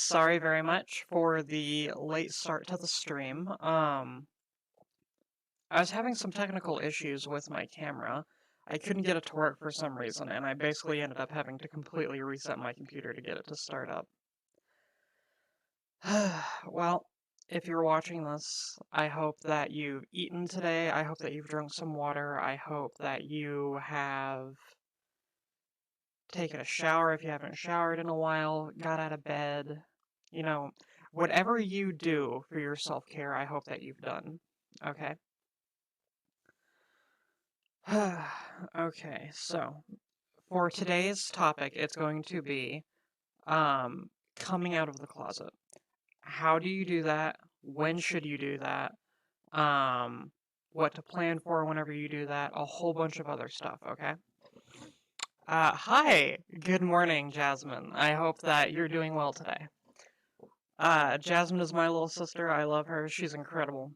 Sorry very much for the late start to the stream. I was having some technical issues with my camera. I couldn't get it to work for some reason, and I basically ended up having to completely reset my computer to get it to start up. Well, if you're watching this, I hope that you've eaten today. I hope that you've drunk some water. I hope that you have taken a shower if you haven't showered in a while, got out of bed. You know, whatever you do for your self-care, I hope that you've done. Okay? Okay, so for today's topic, it's going to be coming out of the closet. How do you do that? When should you do that? What to plan for whenever you do that? A whole bunch of other stuff, okay? Hi! Good morning, Jasmine. I hope that you're doing well today. Jasmine is my little sister. I love her. She's incredible.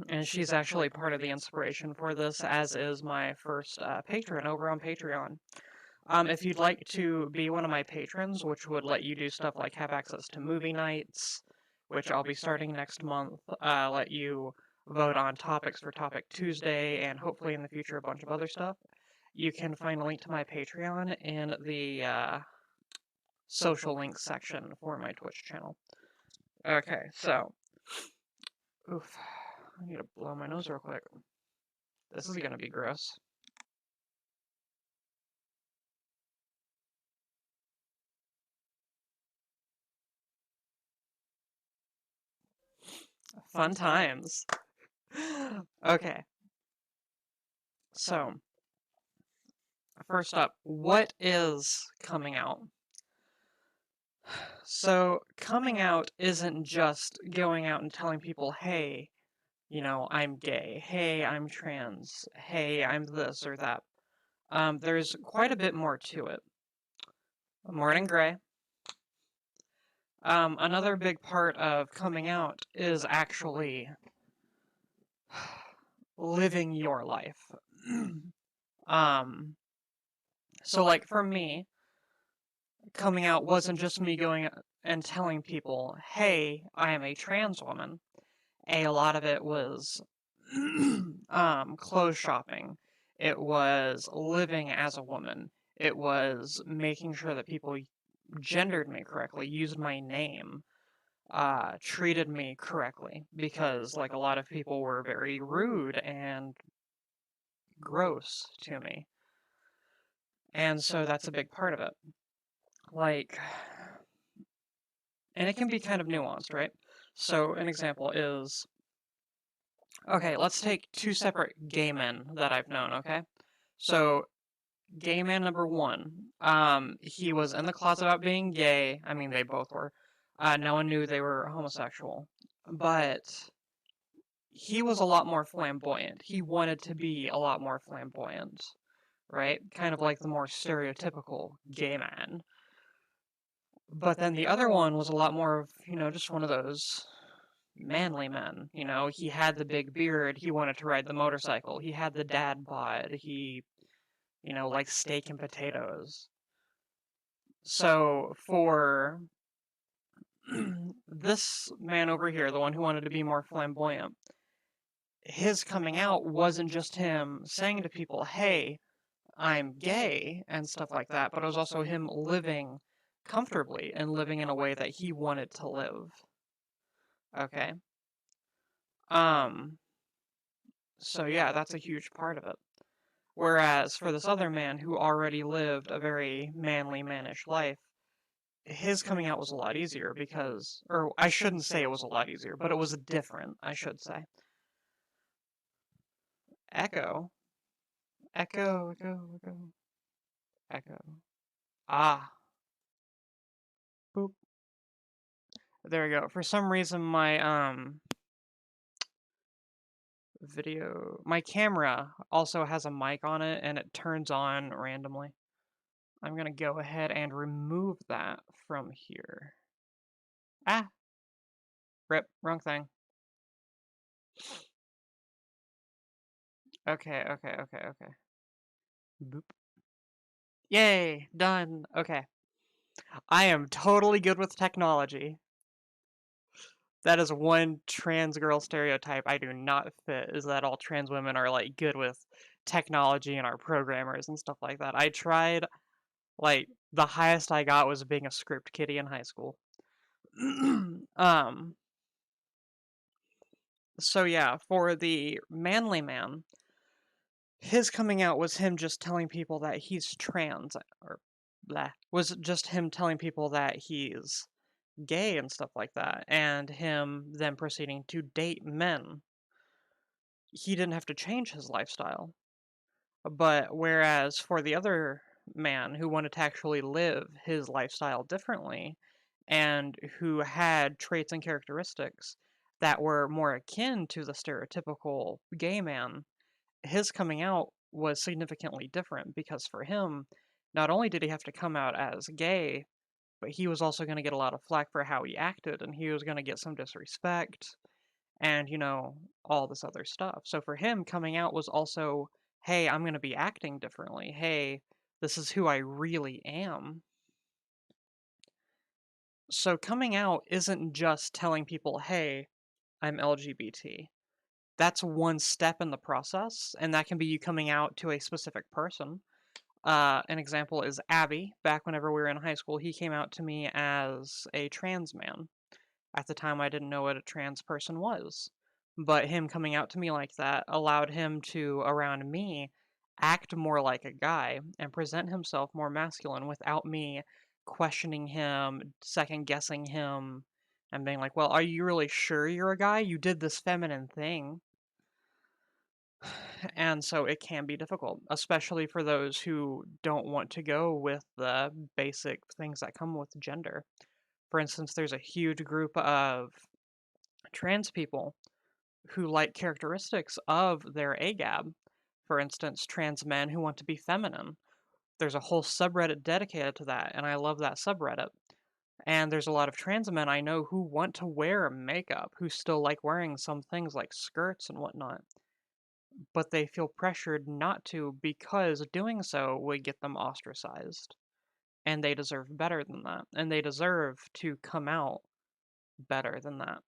And she's actually part of the inspiration for this, as is my first patron over on Patreon. If you'd like to be one of my patrons, which would let you do stuff like have access to movie nights, which I'll be starting next month, let you vote on topics for Topic Tuesday, and hopefully in the future a bunch of other stuff, you can find a link to my Patreon in the social links section for my Twitch channel. Okay, so, oof, I need to blow my nose real quick. This is gonna be gross. Fun times. Okay, so, first up, what is coming out? So, coming out isn't just going out and telling people, hey, I'm gay, hey, I'm trans, hey, I'm this or that. There's quite a bit more to it. Morning, Gray. Another big part of coming out is actually living your life. So like for me, coming out wasn't just me going and telling people, hey, I am a trans woman. A lot of it was clothes shopping. It was living as a woman. It was making sure that people gendered me correctly, used my name, treated me correctly, because like a lot of people were very rude and gross to me. And so that's a big part of it. Like, and it can be kind of nuanced, right? So an example is, okay, let's take two separate gay men that I've known, okay? So gay man number one, he was in the closet about being gay. I mean, they both were. No one knew they were homosexual, but he was a lot more flamboyant. He wanted to be a lot more flamboyant, right? Kind of like the more stereotypical gay man. But then the other one was a lot more of, just one of those manly men. He had the big beard. He wanted to ride the motorcycle. He had the dad bod. He, liked steak and potatoes. So for this man over here, the one who wanted to be more flamboyant, his coming out wasn't just him saying to people, hey, I'm gay and stuff like that, but it was also him living comfortably and living in a way that he wanted to live. Okay? So yeah, that's a huge part of it. Whereas for this other man who already lived a very manly, mannish life, his coming out was a lot easier because, or I shouldn't say it was a lot easier, but it was different, I should say. Echo. Echo, echo, echo. Echo. Ah. Boop. There we go. For some reason, my, my camera also has a mic on it, and it turns on randomly. I'm gonna go ahead and remove that from here. Ah! Rip. Wrong thing. Okay, okay, okay, okay. Boop. Yay! Done! Okay. I am totally good with technology. That is one trans girl stereotype I do not fit, is that all trans women are, like, good with technology and are programmers and stuff like that. I tried, like, the highest I got was being a script kiddie in high school. Um, so yeah, for the manly man, his coming out was him just telling people that he's trans, or blah, was just him telling people that he's gay and stuff like that, and him then proceeding to date men. He didn't have to change his lifestyle. But whereas for the other man who wanted to actually live his lifestyle differently and who had traits and characteristics that were more akin to the stereotypical gay man, his coming out was significantly different because for him, not only did he have to come out as gay, but he was also going to get a lot of flack for how he acted and he was going to get some disrespect and, all this other stuff. So for him, coming out was also, hey, I'm going to be acting differently. Hey, this is who I really am. So coming out isn't just telling people, hey, I'm LGBT. That's one step in the process, and that can be you coming out to a specific person. An example is Abby. Back whenever we were in high school, he came out to me as a trans man. At the time, I didn't know what a trans person was. But him coming out to me like that allowed him to, around me, act more like a guy and present himself more masculine without me questioning him, second guessing him, and being like, well, are you really sure you're a guy? You did this feminine thing. And so it can be difficult, especially for those who don't want to go with the basic things that come with gender. For instance, there's a huge group of trans people who like characteristics of their AGAB. For instance, trans men who want to be feminine. There's a whole subreddit dedicated to that, and I love that subreddit. And there's a lot of trans men I know who want to wear makeup, who still like wearing some things like skirts and whatnot, but they feel pressured not to because doing so would get them ostracized. And they deserve better than that. And they deserve to come out better than that.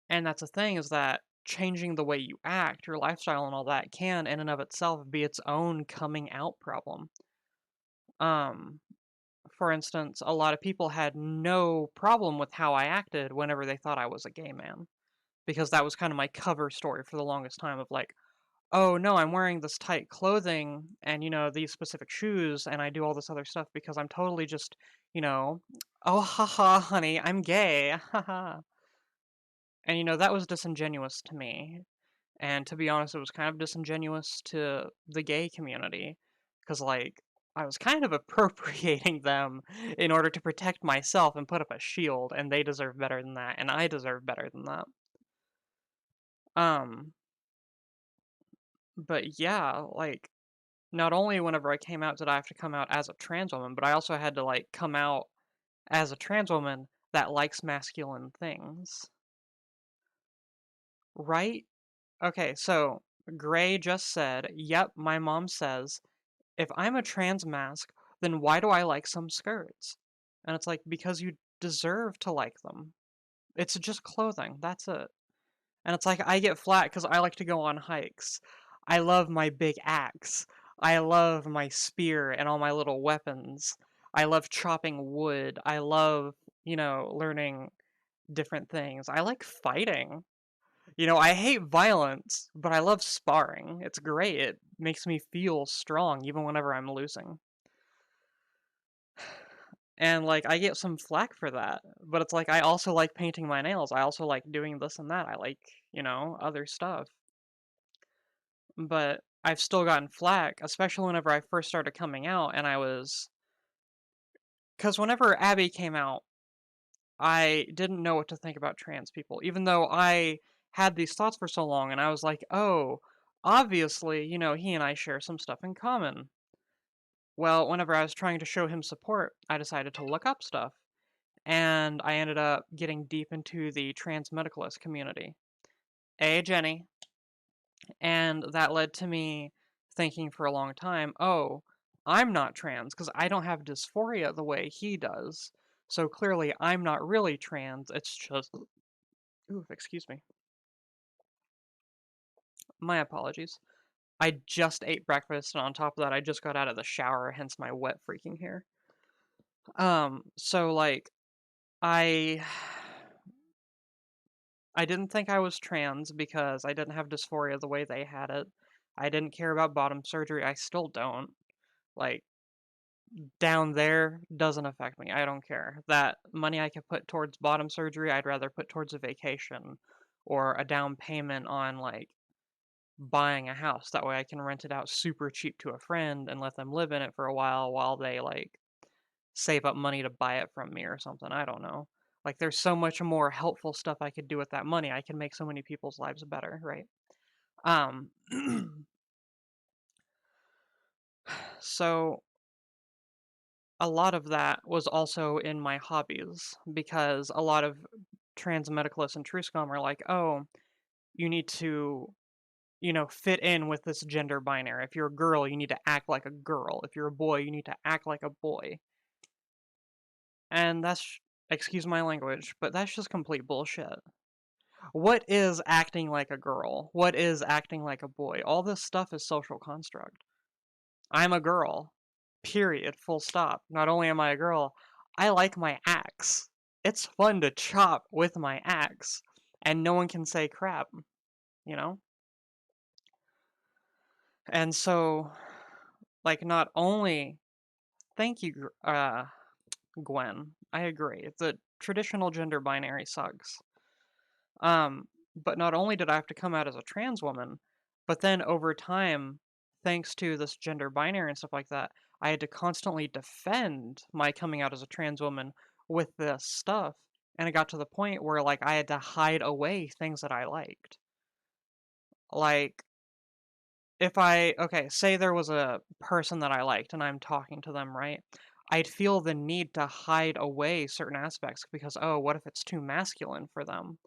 And that's the thing is that changing the way you act, your lifestyle and all that can in and of itself be its own coming out problem. Um, for instance, a lot of people had no problem with how I acted whenever they thought I was a gay man. Because that was kind of my cover story for the longest time of like, oh no, I'm wearing this tight clothing and these specific shoes and I do all this other stuff because I'm totally just, you know, oh haha honey, I'm gay. Haha. And that was disingenuous to me. And to be honest, it was kind of disingenuous to the gay community because, like, I was kind of appropriating them in order to protect myself and put up a shield, and they deserve better than that, and I deserve better than that. Um, but yeah, like, not only whenever I came out did I have to come out as a trans woman, but I also had to, like, come out as a trans woman that likes masculine things. Right? Okay, so Gray just said, yep, my mom says, if I'm a trans mask, then why do I like some skirts? And it's like, because you deserve to like them. It's just clothing, that's it. And it's like, I get flat because I like to go on hikes. I love my big axe. I love my spear and all my little weapons. I love chopping wood. I love, learning different things. I like fighting. I hate violence, but I love sparring. It's great. It makes me feel strong even whenever I'm losing. And like I get some flack for that, but it's like I also like painting my nails. I also like doing this and that. I like, other stuff. But I've still gotten flack, especially whenever I first started coming out and I was cuz whenever Abby came out, I didn't know what to think about trans people, even though I had these thoughts for so long and I was like, "Oh, obviously, he and I share some stuff in common." Well, whenever I was trying to show him support, I decided to look up stuff and I ended up getting deep into the trans medicalist community. Jenny. And that led to me thinking for a long time, oh, I'm not trans because I don't have dysphoria the way he does. So clearly I'm not really trans. It's just, ooh, excuse me. My apologies. I just ate breakfast, and on top of that, I just got out of the shower, hence my wet freaking hair. So like, I I didn't think I was trans because I didn't have dysphoria the way they had it. I didn't care about bottom surgery. I still don't. Like, down there doesn't affect me. I don't care. That money I could put towards bottom surgery, I'd rather put towards a vacation or a down payment on like buying a house. That way I can rent it out super cheap to a friend and let them live in it for a while they like save up money to buy it from me or something. I don't know. Like there's so much more helpful stuff I could do with that money. I can make so many people's lives better, right? Um so a lot of that was also in my hobbies because a lot of trans medicalists and TrueScum are like, oh, you need to, fit in with this gender binary. If you're a girl, you need to act like a girl. If you're a boy, you need to act like a boy. And that's, excuse my language, but that's just complete bullshit. What is acting like a girl? What is acting like a boy? All this stuff is social construct. I'm a girl. Period. Full stop. Not only am I a girl, I like my axe. It's fun to chop with my axe, and no one can say crap, you know? And so, like, not only, thank you, Gwen. I agree. The traditional gender binary sucks. But not only did I have to come out as a trans woman, but then over time, thanks to this gender binary and stuff like that, I had to constantly defend my coming out as a trans woman with this stuff. And it got to the point where like I had to hide away things that I liked. Like if okay, say there was a person that I liked and I'm talking to them, right? I'd feel the need to hide away certain aspects because, oh, what if it's too masculine for them?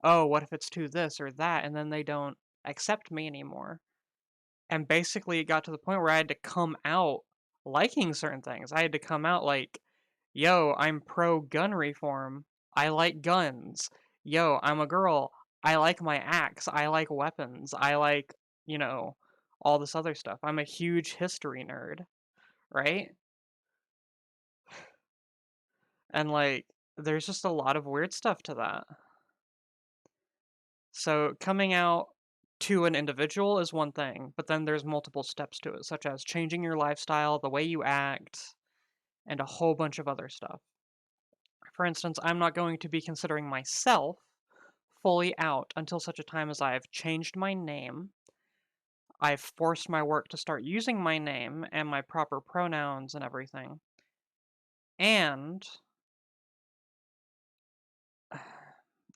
Oh, what if it's too this or that? And then they don't accept me anymore. And basically, it got to the point where I had to come out liking certain things. I had to come out like, yo, I'm pro gun reform. I like guns. Yo, I'm a girl. I like my axe. I like weapons. I like, you know, all this other stuff. I'm a huge history nerd, right? And like, there's just a lot of weird stuff to that. So coming out to an individual is one thing, but then there's multiple steps to it, such as changing your lifestyle, the way you act, and a whole bunch of other stuff. For instance, I'm not going to be considering myself fully out until such a time as I've changed my name, I've forced my work to start using my name and my proper pronouns and everything, and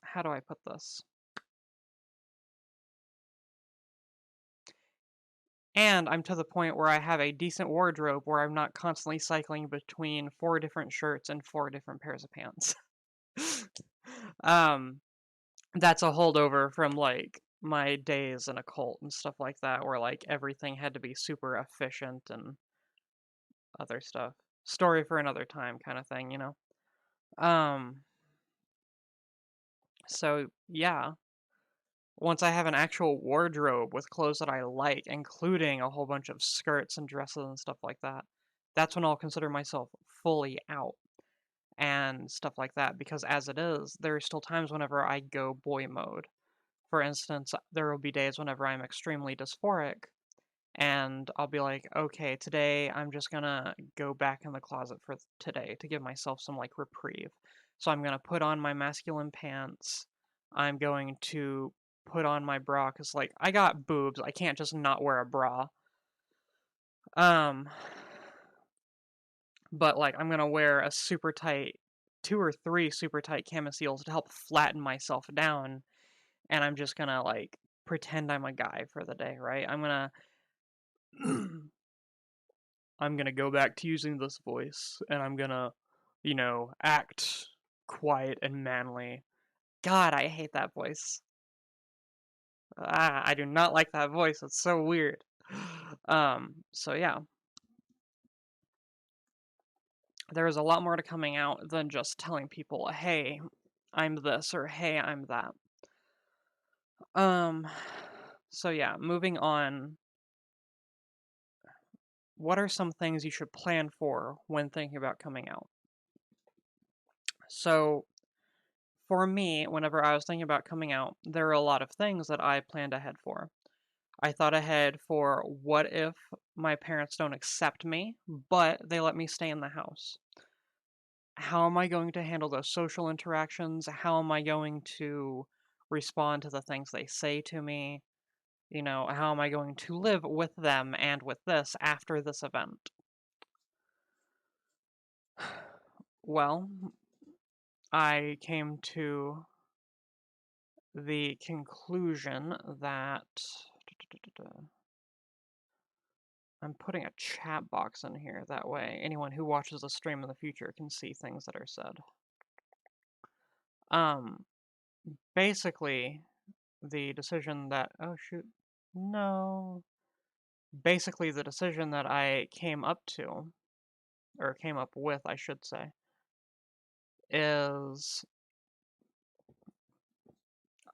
how do I put this? And I'm to the point where I have a decent wardrobe where I'm not constantly cycling between 4 different shirts and 4 different pairs of pants. um, that's a holdover from like my days in a cult and stuff like that, where like everything had to be super efficient and other stuff. Story for another time kind of thing, you know? Um, so yeah, once I have an actual wardrobe with clothes that I like, including a whole bunch of skirts and dresses and stuff like that, that's when I'll consider myself fully out and stuff like that. Because as it is, there are still times whenever I go boy mode. For instance, there will be days whenever I'm extremely dysphoric, and I'll be like, okay, today I'm just gonna go back in the closet for today to give myself some like reprieve. So I'm gonna put on my masculine pants. I'm going to put on my bra because like I got boobs. I can't just not wear a bra. Um, but like I'm gonna wear a super tight, 2 or 3 super tight camisoles to help flatten myself down, and I'm just gonna like pretend I'm a guy for the day, right? I'm gonna go back to using this voice, and I'm gonna, act quiet and manly. God, I hate that voice. I do not like that voice. It's so weird. So yeah. there was a lot more to coming out than just telling people, hey, I'm this, or hey, I'm that. So yeah, moving on. What are some things you should plan for when thinking about coming out? So, for me, whenever I was thinking about coming out, there are a lot of things that I planned ahead for. I thought ahead for what if my parents don't accept me, but they let me stay in the house? How am I going to handle those social interactions? How am I going to respond to the things they say to me? How am I going to live with them and with this after this event? Well, I came to the conclusion that I'm putting a chat box in here. That way, anyone who watches the stream in the future can see things that are said. Um, Basically, the decision that, oh shoot, no. Basically, the decision that I came up to, or came up with, I should say, is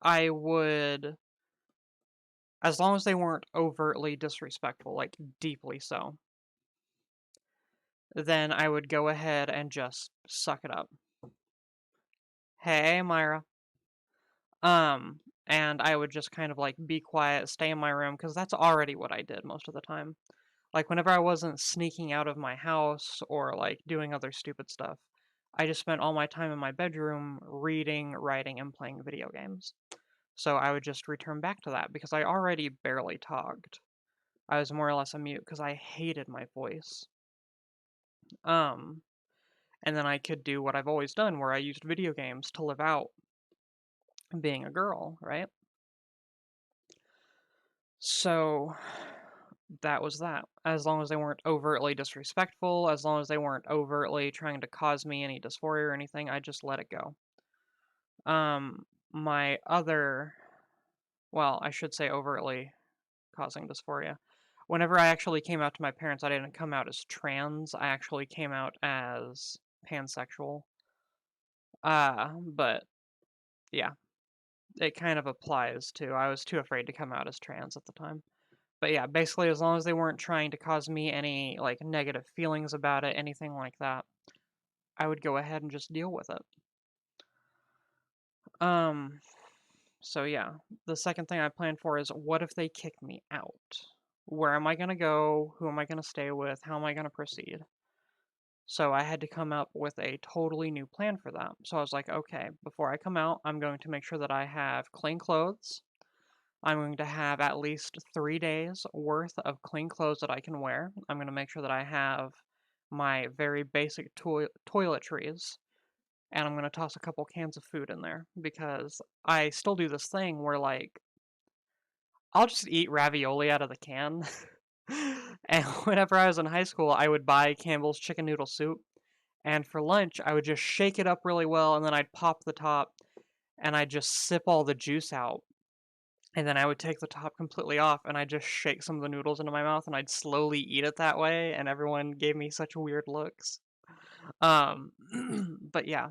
I would, as long as they weren't overtly disrespectful, like deeply so, then I would go ahead and just suck it up. Hey, Myra. Um, and I would just kind of like be quiet, stay in my room, because that's already what I did most of the time. Like, whenever I wasn't sneaking out of my house or like doing other stupid stuff, I just spent all my time in my bedroom reading, writing, and playing video games. So I would just return back to that because I already barely talked. I was more or less a mute because I hated my voice. Um, and then I could do what I've always done, where I used video games to live out being a girl, right? So that was that. As long as they weren't overtly disrespectful, as long as they weren't overtly trying to cause me any dysphoria or anything, I just let it go. My other, well, I should say overtly causing dysphoria. Whenever I actually came out to my parents, I didn't come out as trans. I actually came out as pansexual. But yeah, it kind of applies to. I was too afraid to come out as trans at the time. But yeah, basically, as long as they weren't trying to cause me any like negative feelings about it, anything like that, I would go ahead and just deal with it. Um, so yeah, the second thing I plan for is what if they kick me out? Where am I gonna go? Who am I gonna stay with? How am I gonna proceed? So I had to come up with a totally new plan for that. So I was like, okay, before I come out, I'm going to make sure that I have clean clothes. I'm going to have at least 3 days worth of clean clothes that I can wear. I'm going to make sure that I have my very basic toiletries, and I'm going to toss a couple cans of food in there because I still do this thing where, like, I'll just eat ravioli out of the can. And whenever I was in high school, I would buy Campbell's chicken noodle soup, and for lunch, I would just shake it up really well, and then I'd pop the top, and I'd just sip all the juice out. And then I would take the top completely off and I'd just shake some of the noodles into my mouth and I'd slowly eat it that way, and everyone gave me such weird looks. Um, but yeah.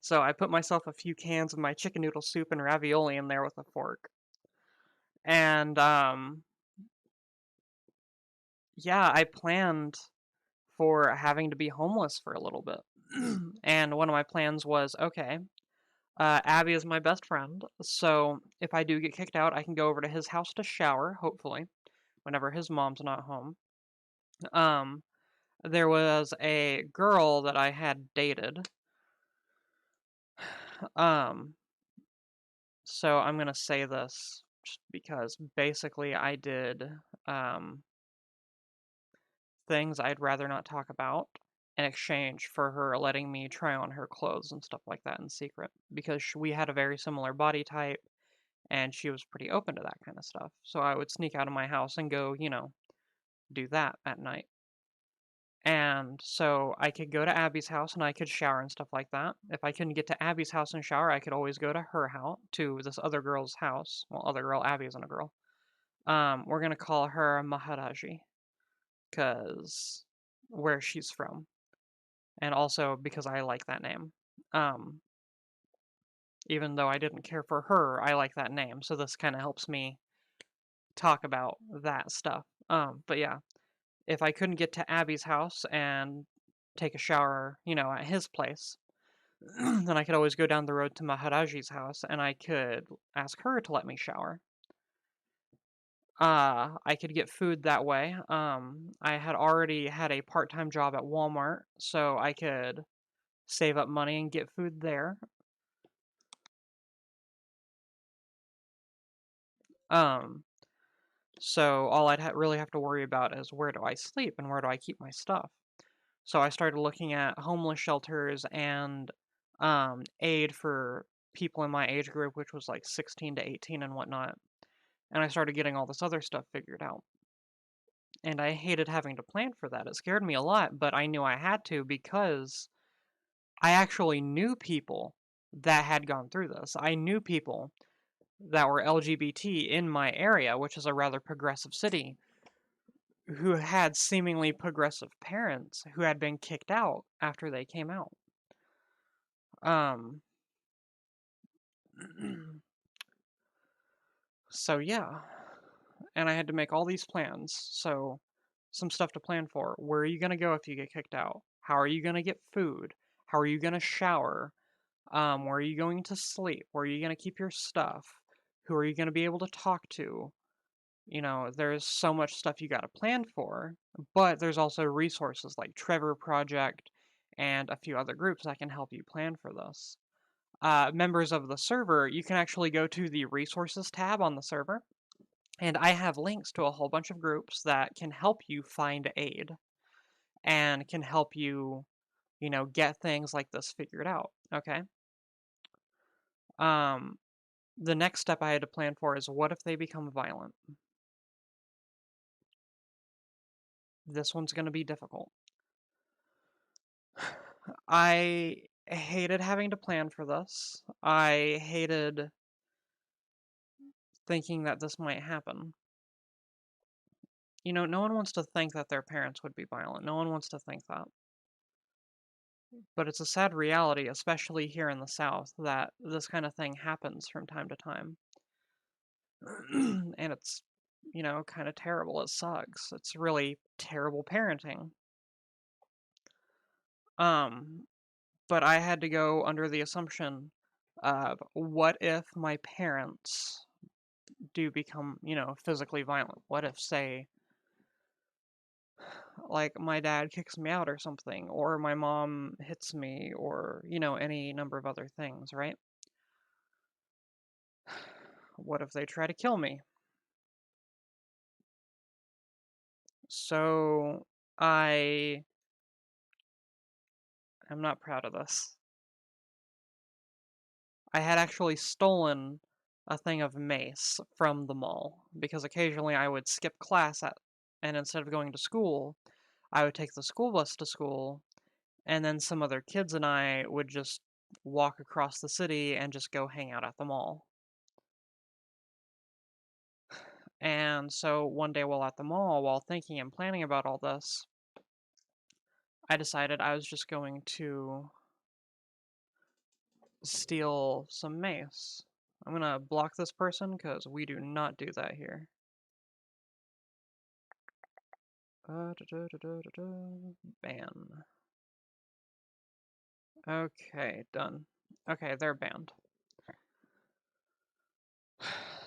So I put myself a few cans of my chicken noodle soup and ravioli in there with a fork. And yeah, I planned for having to be homeless for a little bit. And one of my plans was, okay, Abby is my best friend, so if I do get kicked out, I can go over to his house to shower, hopefully, whenever his mom's not home. Um, there was a girl that I had dated. Um, so I'm gonna say this just because basically I did um, things I'd rather not talk about in exchange for her letting me try on her clothes and stuff like that in secret because we had a very similar body type and she was pretty open to that kind of stuff. So I would sneak out of my house and go, do that at night. And so I could go to Abby's house and I could shower and stuff like that. If I couldn't get to Abby's house and shower, I could always go to her house, to this other girl's house. Well, other girl, Abby isn't a girl. We're gonna call her Maharaji, cause where she's from, and also because I like that name. Um, even though I didn't care for her, I like that name, so this kind of helps me talk about that stuff. But yeah, if I couldn't get to Abby's house and take a shower, at his place, then I could always go down the road to Maharaji's house and I could ask her to let me shower. I could get food that way. I had already had a part-time job at Walmart, so I could save up money and get food there. Um, so all I'd really have to worry about is where do I sleep and where do I keep my stuff. So I started looking at homeless shelters and aid for people in my age group, which was like 16 to 18 and whatnot. And I started getting all this other stuff figured out. And I hated having to plan for that. It scared me a lot, but I knew I had to because I actually knew people that had gone through this. I knew people that were LGBT in my area, which is a rather progressive city, who had seemingly progressive parents who had been kicked out after they came out. Um, so yeah, and I had to make all these plans. So, some stuff to plan for. Where are you going to go if you get kicked out? How are you going to get food? How are you going to shower? Where are you going to sleep? Where are you going to keep your stuff? Who are you going to be able to talk to? There's so much stuff you got to plan for, but there's also resources like Trevor Project and a few other groups that can help you plan for this. Members of the server, you can actually go to the resources tab on the server, and I have links to a whole bunch of groups that can help you find aid and can help you, get things like this figured out. Okay. Um, the next step I had to plan for is what if they become violent? This one's going to be difficult. I hated having to plan for this. I hated thinking that this might happen. No one wants to think that their parents would be violent. No one wants to think that. But it's a sad reality, especially here in the South, that this kind of thing happens from time to time. And it's, kind of terrible. It sucks. It's really terrible parenting. Um, but I had to go under the assumption of what if my parents do become, physically violent? What if, say, like my dad kicks me out or something, or my mom hits me, or, any number of other things, right? What if they try to kill me? So I am not proud of this. I had actually stolen a thing of mace from the mall because occasionally I would skip class and instead of going to school, I would take the school bus to school, and then some other kids and I would just walk across the city and just go hang out at the mall. And so one day while at the mall, while thinking and planning about all this, I decided I was just going to steal some mace. I'm gonna block this person because we do not do that here. Ban. Okay, done. Okay, they're banned.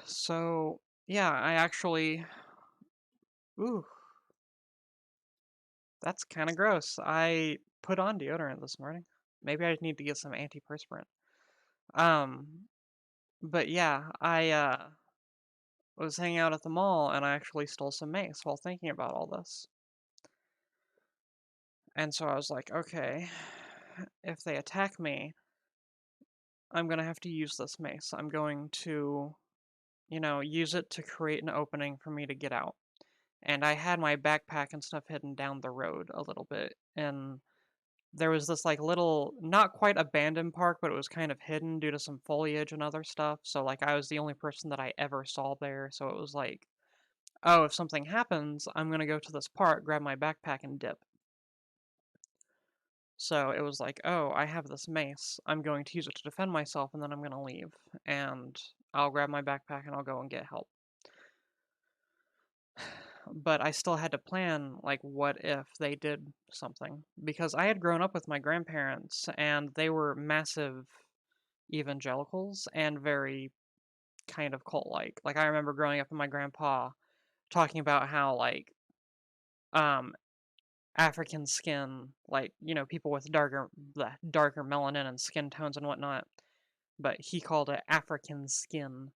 So, yeah, I actually... Ooh, that's kind of gross. I put on deodorant this morning. Maybe I need to get some antiperspirant. Um, but yeah, I was hanging out at the mall and I actually stole some mace while thinking about all this. And so I was like, okay, if they attack me, I'm gonna have to use this mace. I'm going to, use it to create an opening for me to get out. And I had my backpack and stuff hidden down the road a little bit, and there was this like little, not quite abandoned park, but it was kind of hidden due to some foliage and other stuff. So like I was the only person that I ever saw there. So it was like, oh, if something happens, I'm gonna go to this park, grab my backpack, and dip. So it was like, oh, I have this mace. I'm going to use it to defend myself, and then I'm going to leave. And I'll grab my backpack and I'll go and get help. But I still had to plan, like, what if they did something? Because I had grown up with my grandparents, and they were massive evangelicals and very kind of cult-like. Like, I remember growing up with my grandpa talking about how, like, um, African skin, like, people with darker melanin and skin tones and whatnot, but he called it African skin.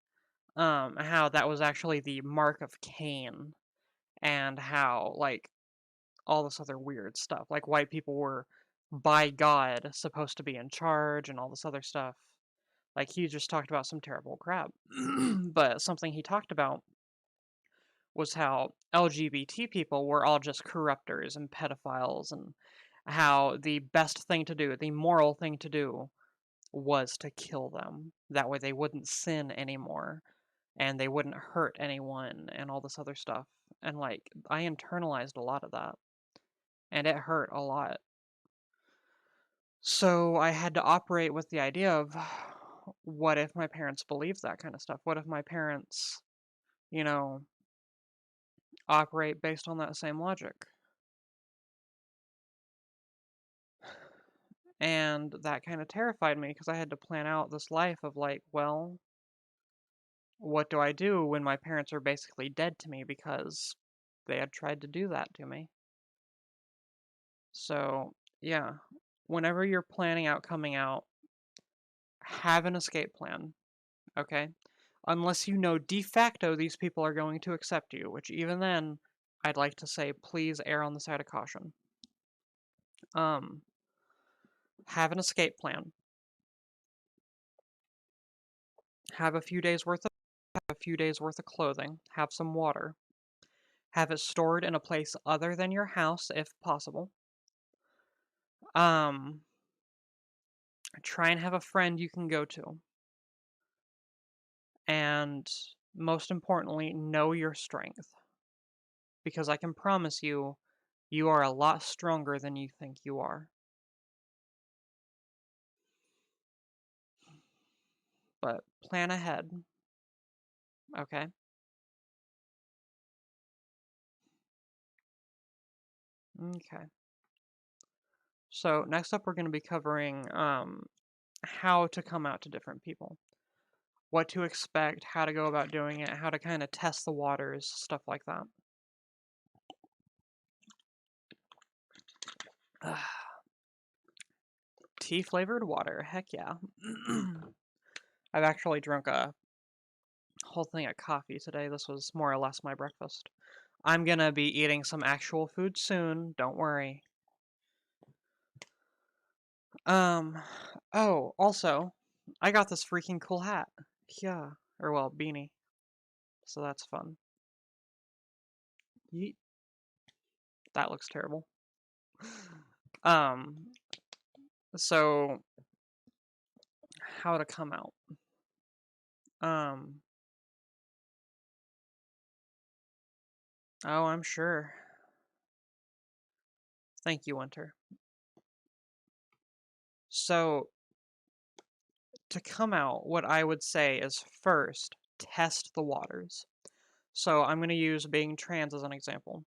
How that was actually the mark of Cain, and how, like, all this other weird stuff. Like, white people were, by God, supposed to be in charge and all this other stuff. Like, he just talked about some terrible crap. But something he talked about was how LGBT people were all just corruptors and pedophiles, and how the best thing to do, the moral thing to do, was to kill them. That way they wouldn't sin anymore, and they wouldn't hurt anyone, and all this other stuff. And, like, I internalized a lot of that, and it hurt a lot. So I had to operate with the idea of, what if my parents believed that kind of stuff? What if my parents, you know, operate based on that same logic? And that kind of terrified me because I had to plan out this life of, like, well, what do I do when my parents are basically dead to me because they had tried to do that to me? So, yeah, whenever you're planning out coming out, have an escape plan, okay? Unless you know de facto these people are going to accept you, which even then, I'd like to say please err on the side of caution. Um, have an escape plan. Have a few days worth of clothing. Have some water. Have it stored in a place other than your house if possible. Um, try and have a friend you can go to. And most importantly, know your strength. Because I can promise you, you are a lot stronger than you think you are. But plan ahead, okay? Okay. So next up, we're going to be covering how to come out to different people, what to expect, how to go about doing it, how to kind of test the waters, stuff like that. Tea flavored water, heck yeah. I've actually drunk a whole thing of coffee today. This was more or less my breakfast. I'm gonna be eating some actual food soon, don't worry. Oh, also, I got this freaking cool hat. Yeah, or well, beanie. So that's fun. Yeet. That looks terrible. Um, so how to come out? Um, oh, I'm sure. Thank you, Winter. So to come out, what I would say is first, test the waters. So I'm going to use being trans as an example.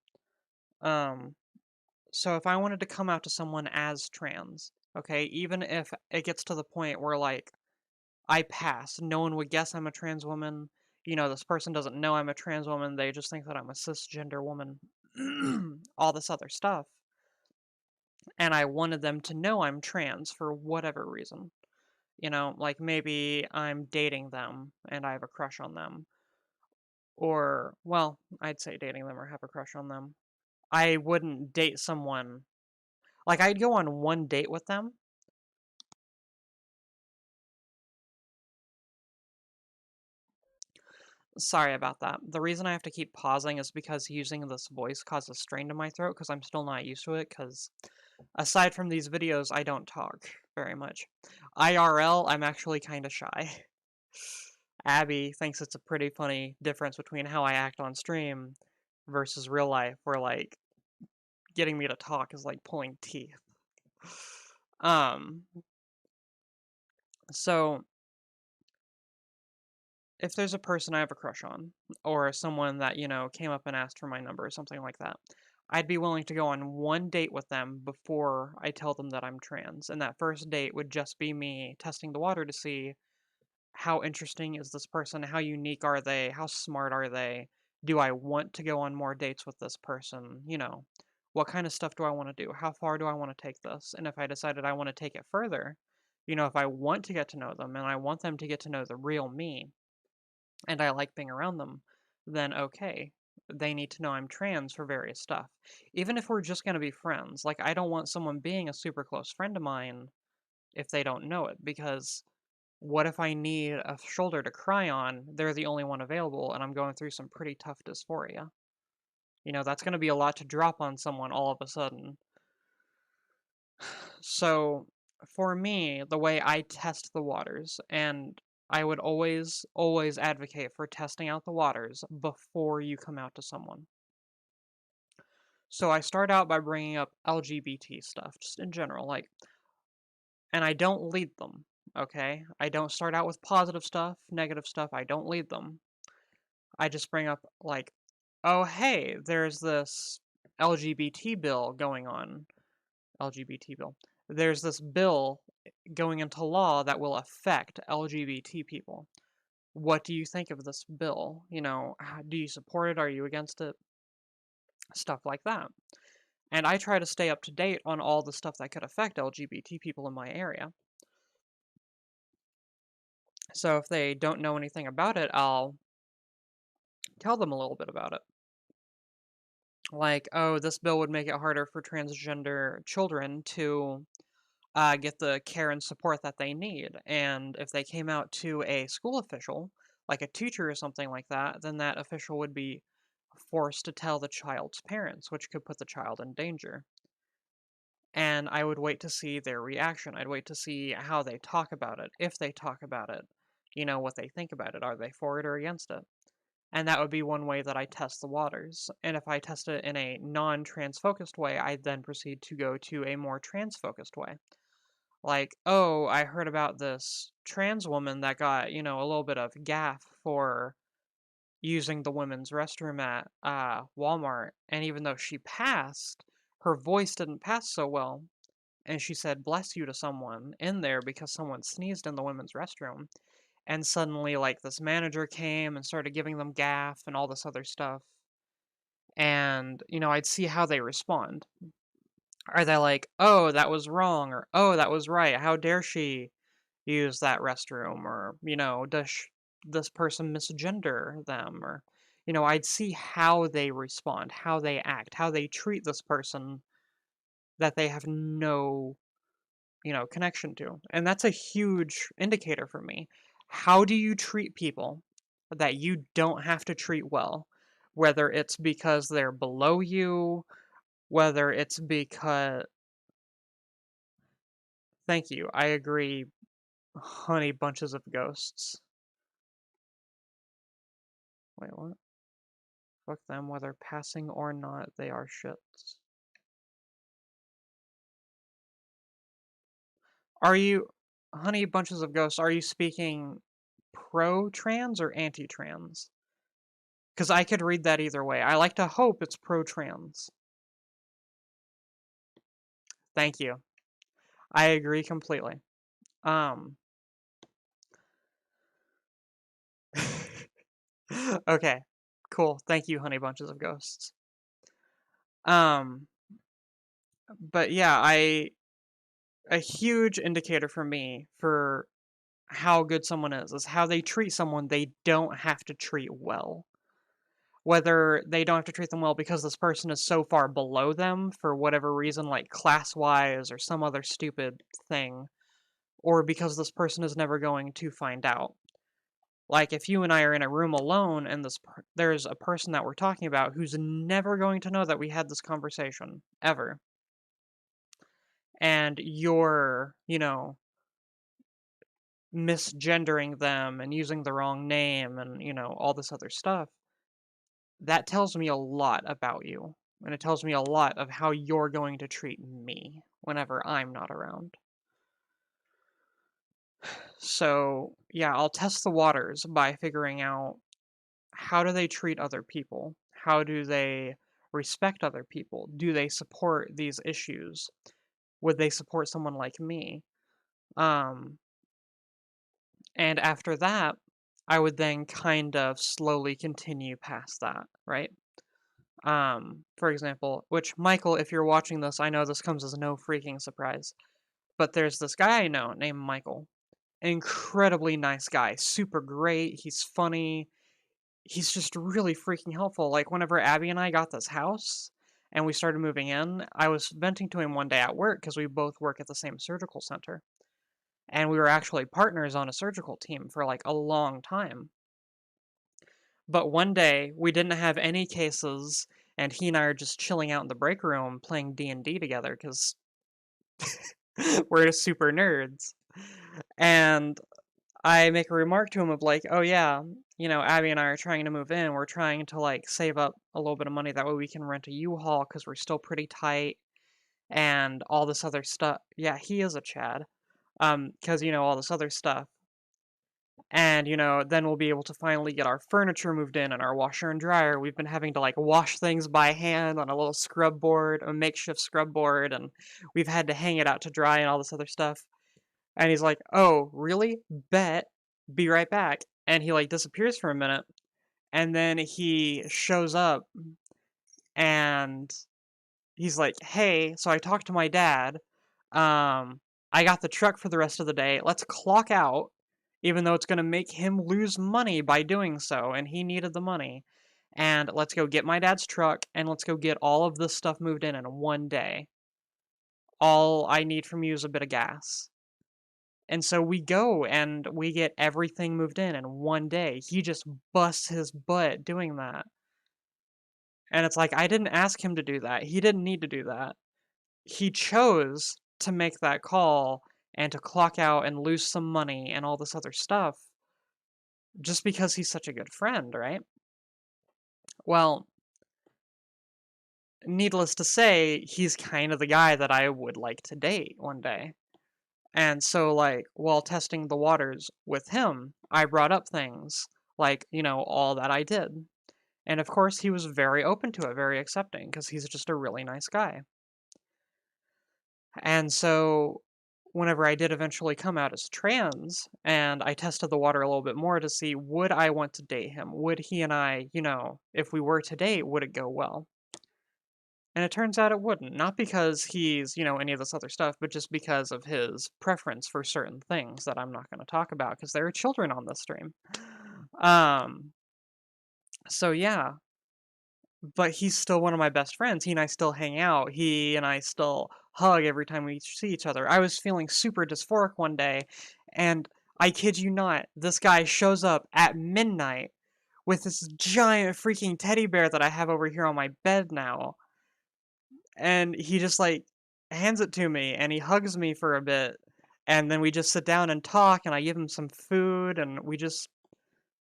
Um, so if I wanted to come out to someone as trans, okay, even if it gets to the point where, like, I pass, no one would guess I'm a trans woman, this person doesn't know I'm a trans woman, they just think that I'm a cisgender woman, all this other stuff, and I wanted them to know I'm trans for whatever reason. Like, maybe I'm dating them and I have a crush on them. Or, well, I'd say dating them or have a crush on them. I wouldn't date someone. Like, I'd go on one date with them. Sorry about that. The reason I have to keep pausing is because using this voice causes strain to my throat because I'm still not used to it, because aside from these videos, I don't talk very much. IRL, I'm actually kind of shy. Abby thinks it's a pretty funny difference between how I act on stream versus real life, where, like, getting me to talk is like pulling teeth. Um, so if there's a person I have a crush on, or someone that, came up and asked for my number or something like that, I'd be willing to go on one date with them before I tell them that I'm trans. And that first date would just be me testing the water to see how interesting is this person, how unique are they, how smart are they, do I want to go on more dates with this person, what kind of stuff do I want to do, how far do I want to take this, and if I decided I want to take it further, if I want to get to know them and I want them to get to know the real me, and I like being around them, then okay, they need to know I'm trans for various stuff. Even if we're just going to be friends, like I don't want someone being a super close friend of mine if they don't know it, because what if I need a shoulder to cry on? They're the only one available, and I'm going through some pretty tough dysphoria. That's going to be a lot to drop on someone all of a sudden. So, for me, the way I test the waters, and I would always, always advocate for testing out the waters before you come out to someone. So, I start out by bringing up LGBT stuff, just in general, and I don't lead them, okay? I don't start out with positive stuff, negative stuff, I don't lead them. I just bring up, oh, hey, there's this LGBT bill going on. LGBT bill. There's this bill going into law that will affect LGBT people. What do you think of this bill? Do you support it? Are you against it? Stuff like that. And I try to stay up to date on all the stuff that could affect LGBT people in my area. So if they don't know anything about it, I'll tell them a little bit about it. Like, oh, this bill would make it harder for transgender children to get the care and support that they need. And if they came out to a school official, like a teacher or something like that, then that official would be forced to tell the child's parents, which could put the child in danger. And I would wait to see their reaction. I'd wait to see how they talk about it, if they talk about it, what they think about it. Are they for it or against it? And that would be one way that I test the waters. And if I test it in a non-trans focused way, I then proceed to go to a more trans focused way. Like, oh, I heard about this trans woman that got, a little bit of gaff for using the women's restroom at Walmart. And even though she passed, her voice didn't pass so well. And she said, bless you to someone in there because someone sneezed in the women's restroom. And suddenly, this manager came and started giving them gaff and all this other stuff. And, I'd see how they respond. Are they like, oh, that was wrong? Or, oh, that was right. How dare she use that restroom? Or, does this person misgender them? Or, I'd see how they respond, how they act, how they treat this person that they have no, connection to. And that's a huge indicator for me. How do you treat people that you don't have to treat well? Whether it's because they're below you, whether it's because. Thank you. I agree. Honey bunches of ghosts. Wait, what? Fuck them, whether passing or not, they are shits. Are you, honey bunches of ghosts, are you speaking pro-trans or anti-trans? Because I could read that either way. I like to hope it's pro-trans. Thank you. I agree completely. Okay, cool. Thank you, honey bunches of ghosts. Um, but yeah, a huge indicator for me for how good someone is how they treat someone they don't have to treat well. Whether they don't have to treat them well because this person is so far below them for whatever reason, like class-wise or some other stupid thing, or because this person is never going to find out. Like, if you and I are in a room alone and there's a person that we're talking about who's never going to know that we had this conversation, ever, and you're, misgendering them and using the wrong name and, all this other stuff, that tells me a lot about you. And it tells me a lot of how you're going to treat me whenever I'm not around. So, yeah, I'll test the waters by figuring out how do they treat other people? How do they respect other people? Do they support these issues? Would they support someone like me? Um, and after that, I would then kind of slowly continue past that, right? For example, which Michael, if you're watching this, I know this comes as no freaking surprise, but there's this guy I know named Michael. Incredibly nice guy, super great. He's funny. He's just really freaking helpful. Like whenever Abby and I got this house and we started moving in, I was venting to him one day at work because we both work at the same surgical center. And we were actually partners on a surgical team for like a long time. But one day we didn't have any cases and he and I are just chilling out in the break room playing D&D together because we're super nerds. And I make a remark to him of like, "Oh yeah, Abby and I are trying to move in. We're trying to like save up a little bit of money that way we can rent a U-Haul because we're still pretty tight and all this other stuff." Yeah, he is a Chad. Because all this other stuff. And then we'll be able to finally get our furniture moved in and our washer and dryer. We've been having to like wash things by hand on a little scrub board, a makeshift scrub board, and we've had to hang it out to dry and all this other stuff. And he's like, "Oh, really? Bet. Be right back." And he like disappears for a minute, and then he shows up and he's like, "Hey, so I talked to my dad. I got the truck for the rest of the day. Let's clock out, even though it's going to make him lose money by doing so, and he needed the money. And let's go get my dad's truck, and let's go get all of this stuff moved in one day. All I need from you is a bit of gas." And so we go and we get everything moved in one day. He just busts his butt doing that. And it's like, I didn't ask him to do that. He didn't need to do that. He chose to make that call and to clock out and lose some money and all this other stuff just because he's such a good friend, right? Well, needless to say, he's kind of the guy that I would like to date one day. And so, like, while testing the waters with him, I brought up things like, all that I did. And of course, he was very open to it, very accepting, because he's just a really nice guy. And so, whenever I did eventually come out as trans, and I tested the water a little bit more to see would I want to date him? Would he and I, if we were to date, would it go well? And it turns out it wouldn't. Not because he's, any of this other stuff, but just because of his preference for certain things that I'm not going to talk about because there are children on this stream. Um, so yeah, but he's still one of my best friends. He and I still hang out. He and I still hug every time we see each other. I was feeling super dysphoric one day, and I kid you not, this guy shows up at midnight with this giant freaking teddy bear that I have over here on my bed now. And he just like hands it to me and he hugs me for a bit. And then we just sit down and talk, and I give him some food, and we just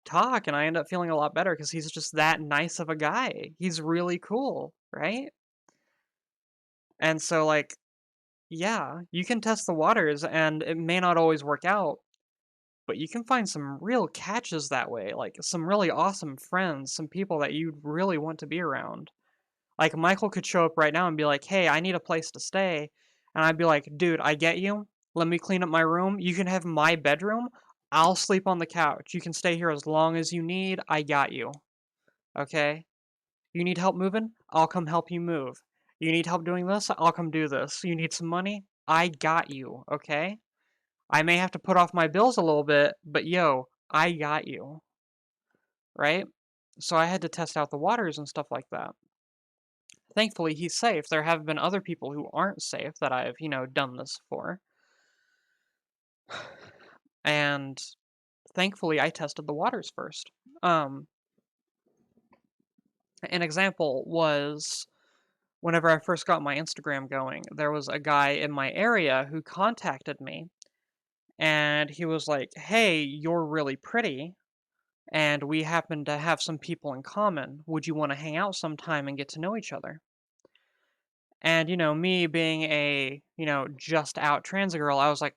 talk, and I end up feeling a lot better because he's just that nice of a guy. He's really cool, right? And so, like, yeah, you can test the waters, and it may not always work out, but you can find some real catches that way, like some really awesome friends, some people that you'd really want to be around. Like, Michael could show up right now and be like, "Hey, I need a place to stay." And I'd be like, "Dude, I get you. Let me clean up my room. You can have my bedroom. I'll sleep on the couch. You can stay here as long as you need. I got you. Okay? You need help moving? I'll come help you move. You need help doing this? I'll come do this. You need some money? I got you. Okay? I may have to put off my bills a little bit, but yo, I got you." Right? So I had to test out the waters and stuff like that. Thankfully, he's safe. There have been other people who aren't safe that I've, done this for. And thankfully, I tested the waters first. Um, an example was whenever I first got my Instagram going, there was a guy in my area who contacted me, and he was like, "Hey, you're really pretty, and we happen to have some people in common. Would you want to hang out sometime and get to know each other?" And, me being a, just out trans girl, I was like,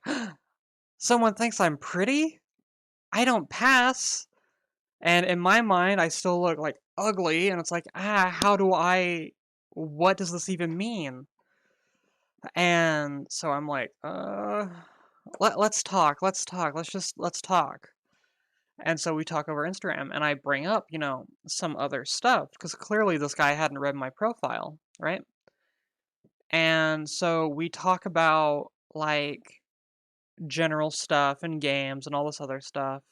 Someone thinks I'm pretty? I don't pass. And in my mind, I still look like ugly, and it's like, how do I, what does this even mean? And so I'm like, let's talk, let's talk. And so we talk over Instagram, and I bring up, some other stuff, because clearly this guy hadn't read my profile, right? And so we talk about, like, general stuff and games and all this other stuff.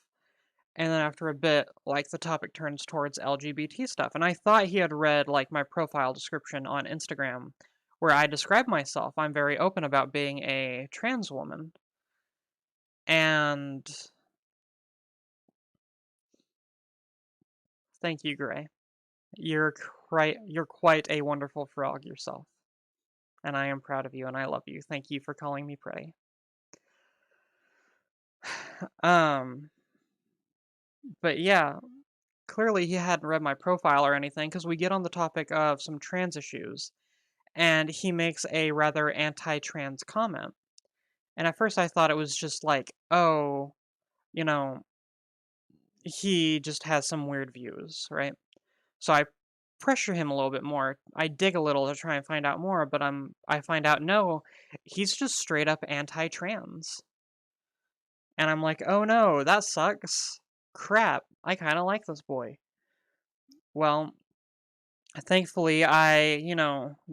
And then after a bit, like, the topic turns towards LGBT stuff. And I thought he had read, like, my profile description on Instagram, where I describe myself. I'm very open about being a trans woman. And thank you, Gray. You're quite a wonderful frog yourself. And I am proud of you and I love you. Thank you for calling me pretty. Um, but yeah, clearly he hadn't read my profile or anything, because we get on the topic of some trans issues, and he makes a rather anti-trans comment. And at first I thought it was just like, oh, you know, he just has some weird views, right? So I pressure him a little bit more. I dig a little to try and find out more, but I find out no, he's just straight up anti-trans. And I'm like, oh no, that sucks. Crap, I kind of like this boy. Well, thankfully I,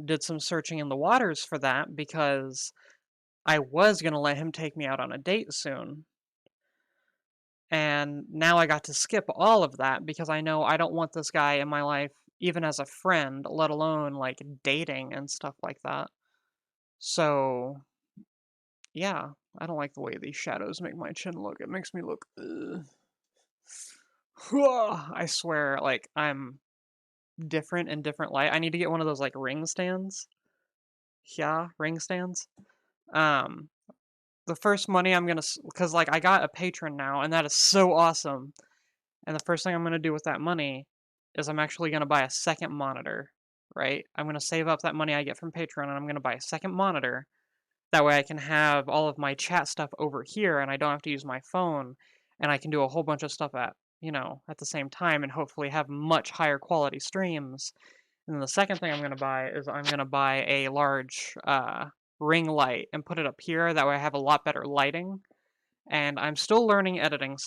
did some searching in the waters for that, because I was going to let him take me out on a date soon. And now I got to skip all of that, because I know I don't want this guy in my life, even as a friend, let alone like dating and stuff like that. So, yeah, I don't like the way these shadows make my chin look. It makes me look. I swear, like, I'm different in different light. I need to get one of those like ring stands. Yeah, ring stands. Um, the first money I'm gonna, because like I got a patron now, and that is so awesome. And the first thing I'm gonna do with that money is I'm actually gonna buy a second monitor. Right? I'm gonna save up that money I get from Patreon, and I'm gonna buy a second monitor. That way I can have all of my chat stuff over here, and I don't have to use my phone, and I can do a whole bunch of stuff at the same time, and hopefully have much higher quality streams. And then the second thing I'm gonna buy is I'm gonna buy a large ring light and put it up here. That way I have a lot better lighting. And I'm still learning editing.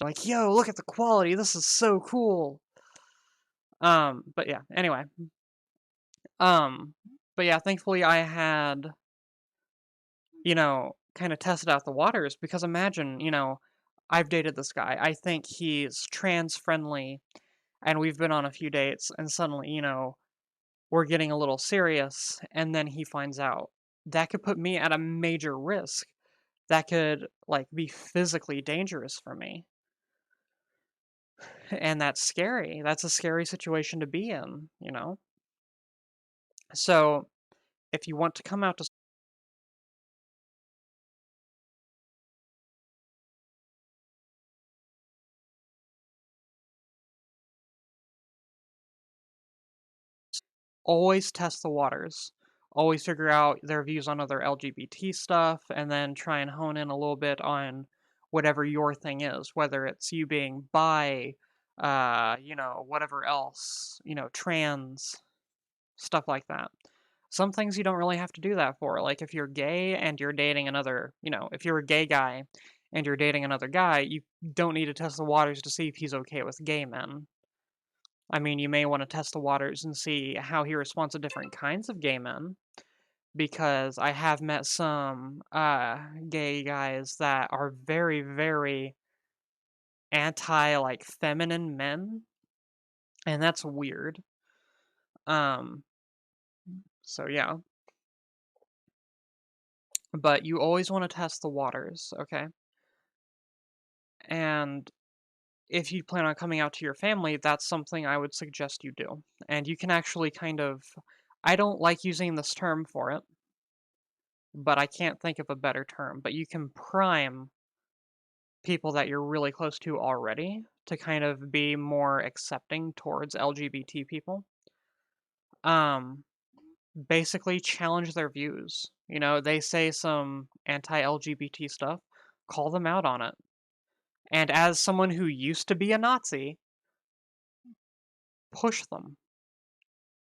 Like, yo, look at the quality. This is so cool. But yeah, anyway. Um, but yeah, thankfully I had, kind of tested out the waters, because imagine, I've dated this guy. I think he's trans friendly, and we've been on a few dates, and suddenly, we're getting a little serious, and then he finds out. That could put me at a major risk. That could, like, be physically dangerous for me. And that's scary. That's a scary situation to be in. So, if you want to come out to always test the waters. Always figure out their views on other LGBT stuff, and then try and hone in a little bit on whatever your thing is, whether it's you being bi, whatever else, trans, stuff like that. Some things you don't really have to do that for. Like if you're gay and you're dating another, if you're a gay guy and you're dating another guy, you don't need to test the waters to see if he's okay with gay men. I mean, you may want to test the waters and see how he responds to different kinds of gay men, because I have met some gay guys that are very, very anti like feminine men, and that's weird. Um, so yeah, but you always want to test the waters, okay? And if you plan on coming out to your family, that's something I would suggest you do. And you can actually kind of, I don't like using this term for it, but I can't think of a better term, but you can prime people that you're really close to already to kind of be more accepting towards LGBT people. Um, Basically challenge their views. You know, they say some anti-LGBT stuff, call them out on it. And as someone who used to be a Nazi, push them.